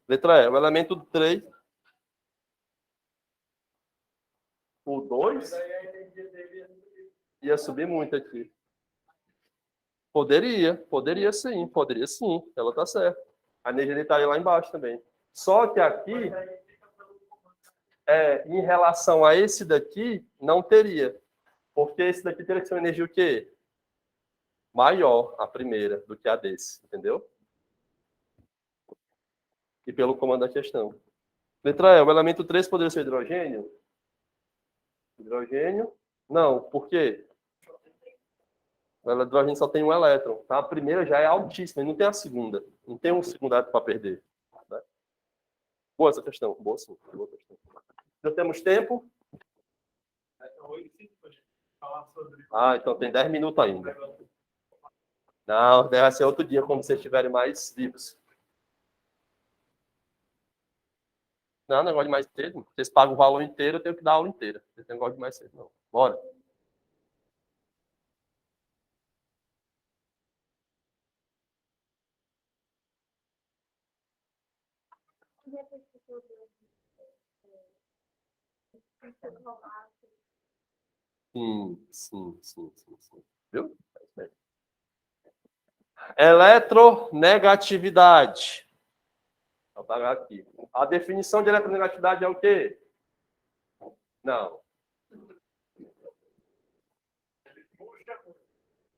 Letra E. O elemento 3. O 2 ia subir muito aqui. Poderia sim. Ela tá certa. A energia estaria lá embaixo também. Só que aqui, em relação a esse daqui, não teria. Porque esse daqui teria que ser uma energia o quê? Maior, a primeira, do que a desse. Entendeu? E pelo comando da questão. Letra E. O elemento 3 poderia ser hidrogênio? Hidrogênio? Não. Por quê? O hidrogênio só tem um elétron. Tá? A primeira já é altíssima, e não tem a segunda. Não tem um segundo elétron para perder. Né? Boa essa questão. Boa sim. Boa questão. Já temos tempo? Ah, então tem 10 minutos ainda. Não, deve ser outro dia, quando vocês tiverem mais livros. Não, negócio de mais cedo. Vocês pagam o valor inteiro, eu tenho que dar a aula inteira. Vocês não gostam de mais cedo, não. Bora. Sim. Viu? Eletronegatividade. Vou apagar aqui. A definição de eletronegatividade é o quê? Não.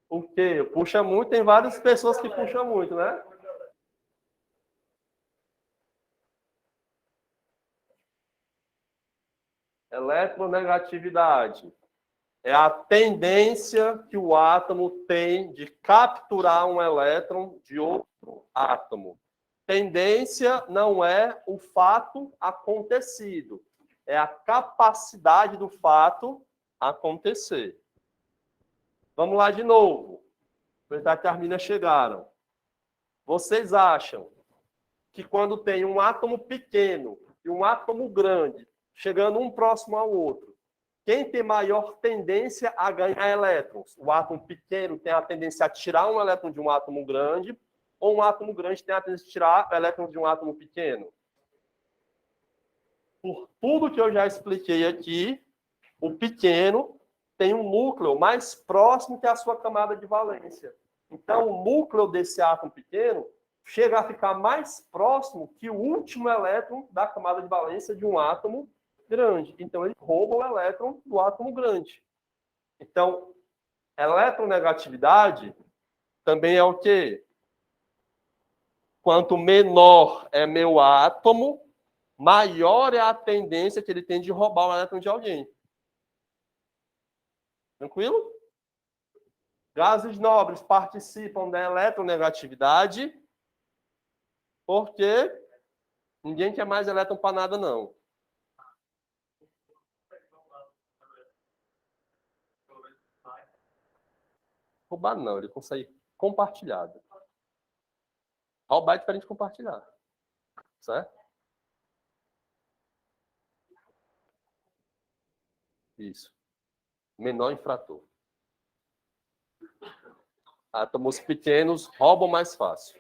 O quê? Puxa muito, tem várias pessoas que puxam muito, né? Eletronegatividade é a tendência que o átomo tem de capturar um elétron de outro átomo. Tendência não é o fato acontecido, é a capacidade do fato acontecer. Vamos lá de novo. Verdade que as meninas chegaram. Vocês acham que quando tem um átomo pequeno e um átomo grande, chegando um próximo ao outro, quem tem maior tendência a ganhar elétrons? O átomo pequeno tem a tendência a tirar um elétron de um átomo grande, ou um átomo grande tem a tendência de tirar elétrons de um átomo pequeno? Por tudo que eu já expliquei aqui, o pequeno tem um núcleo mais próximo que a sua camada de valência. Então, o núcleo desse átomo pequeno chega a ficar mais próximo que o último elétron da camada de valência de um átomo grande. Então, ele rouba o elétron do átomo grande. Então, eletronegatividade também é o quê? Quanto menor é meu átomo, maior é a tendência que ele tem de roubar o elétron de alguém. Tranquilo? Gases nobres participam da eletronegatividade porque ninguém quer mais elétron para nada, não. Roubar não, ele consegue compartilhado. Roubar é diferente de compartilhar. Certo? Isso. Menor infrator. Átomos pequenos roubam mais fácil.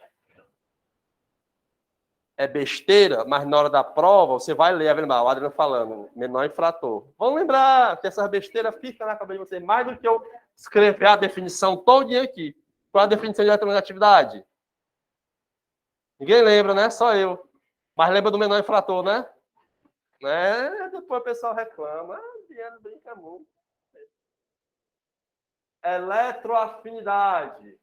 É besteira, mas na hora da prova, você vai ler, o Adriano falando, menor infrator. Vamos lembrar que essas besteiras ficam na cabeça de vocês, mais do que eu escrever a definição todinha aqui. Qual é a definição de eletronegatividade? Ninguém lembra, né? Só eu. Mas lembra do menor infrator, né? Depois o pessoal reclama. Diana brinca muito. Eletroafinidade.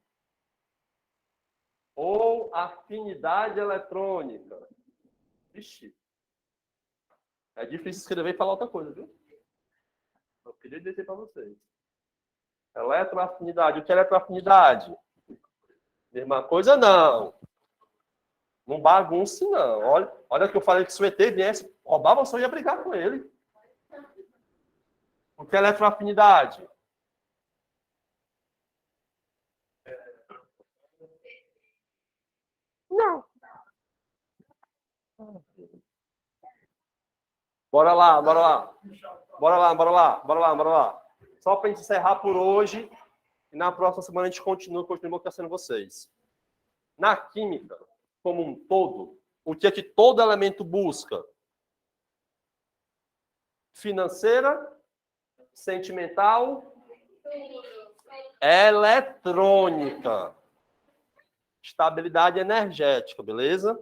Ou afinidade eletrônica. Vixe. É difícil escrever e falar outra coisa, viu? Eu queria dizer para vocês. Eletroafinidade. O que é eletroafinidade? Mesma coisa, não. Não bagunce, não. Olha que eu falei que se o ET viesse, roubava, só ia brigar com ele. O que é eletroafinidade? Não. Bora lá. Só para a gente encerrar por hoje, e na próxima semana a gente continua mostrando vocês. Na química, como um todo, o que é que todo elemento busca? Financeira, sentimental, eletrônica. Estabilidade energética, beleza?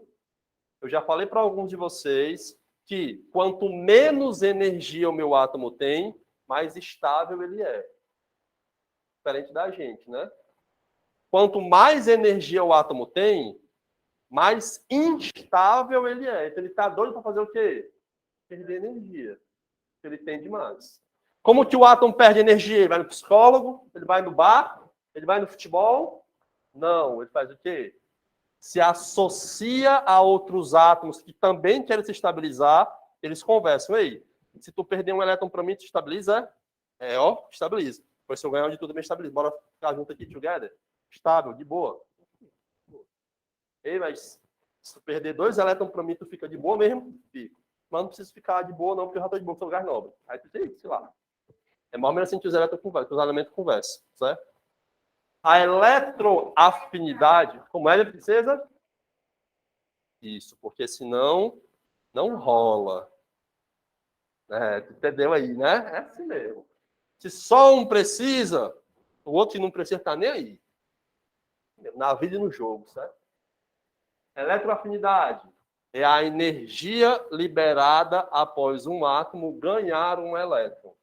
Eu já falei para alguns de vocês que quanto menos energia o meu átomo tem, mais estável ele é. Diferente da gente, né? Quanto mais energia o átomo tem, mais instável ele é. Então ele está doido para fazer o quê? Perder energia. Ele tem demais. Como que o átomo perde energia? Ele vai no psicólogo? Ele vai no bar? Ele vai no futebol? Não, ele faz o quê? Se associa a outros átomos que também querem se estabilizar, eles conversam. Ei, se tu perder um elétron para mim, tu estabiliza? Estabiliza. Pois se eu ganhar de tudo, me estabiliza. Bora ficar junto aqui, together? Estável, de boa. Ei, mas se tu perder 2 elétrons para mim, tu fica de boa mesmo? Fico. Mas não preciso ficar de boa, não, porque eu já estou de boa, sou lugar nobre. Aí tu tem, sei lá. É mais ou menos assim que os elétrons conversam, que os elementos conversam, certo? A eletroafinidade, como é, princesa? Isso, porque senão não rola. Entendeu aí, né? É assim mesmo. Se só um precisa, o outro que não precisa está nem aí. Na vida e no jogo, certo? Eletroafinidade é a energia liberada após um átomo ganhar um elétron.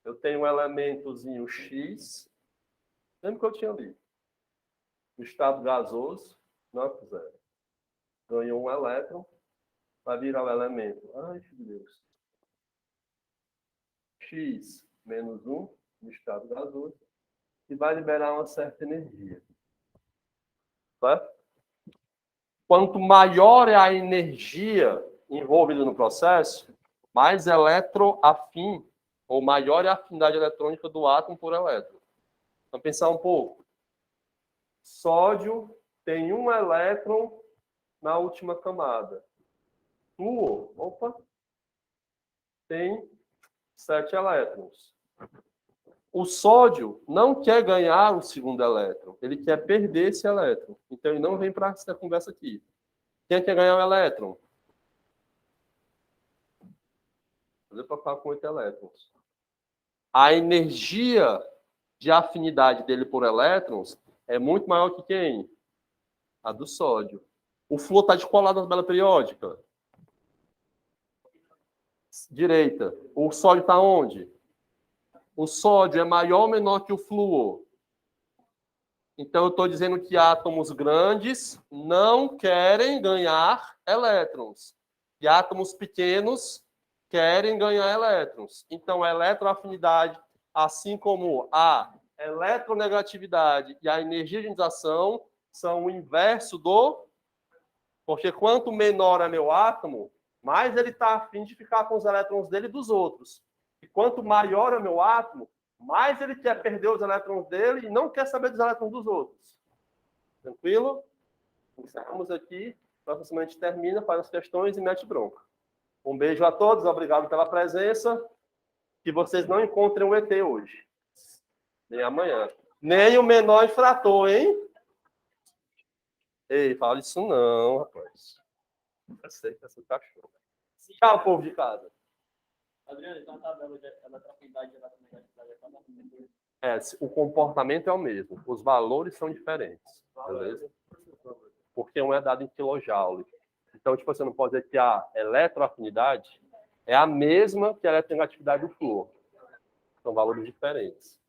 Eu tenho um elementozinho X, lembra que eu tinha ali? No estado gasoso, não zero. Ganhou um elétron, vai virar o elemento. Ai, meu Deus. X menos 1 no estado gasoso e vai liberar uma certa energia. Certo? Quanto maior é a energia envolvida no processo, mais eletroafim, ou maior é a afinidade eletrônica do átomo por elétron. Vamos pensar um pouco. Sódio tem um elétron na última camada. Flúor, tem 7 elétrons. O sódio não quer ganhar o segundo elétron, ele quer perder esse elétron. Então ele não vem para essa conversa aqui. Quem quer ganhar o elétron? Fazer para ficar com 8 elétrons. A energia de afinidade dele por elétrons é muito maior que quem? A do sódio. O flúor está descolado na tabela periódica. Direita. O sódio está onde? O sódio é maior ou menor que o flúor? Então, eu estou dizendo que átomos grandes não querem ganhar elétrons. E átomos pequenos querem ganhar elétrons. Então, a eletroafinidade, assim como a eletronegatividade e a energia de ionização, são o inverso do... Porque quanto menor é meu átomo, mais ele está afim de ficar com os elétrons dele e dos outros. E quanto maior é meu átomo, mais ele quer perder os elétrons dele e não quer saber dos elétrons dos outros. Tranquilo? Encerramos aqui. Próxima semana a gente termina, faz as questões e mete bronca. Um beijo a todos, obrigado pela presença. Que vocês não encontrem o ET hoje. Nem amanhã. Nem o menor infrator, hein? Ei, fala isso não, rapaz. Eu sei que é seu cachorro. Tchau, povo de casa. Adriano, então a tabela de eletroafinidade e eletronegatividade O comportamento é o mesmo, os valores são diferentes, beleza? Porque um é dado em kilojoule. Então, tipo, você não pode dizer que a eletroafinidade é a mesma que a eletronegatividade do flúor. São valores diferentes.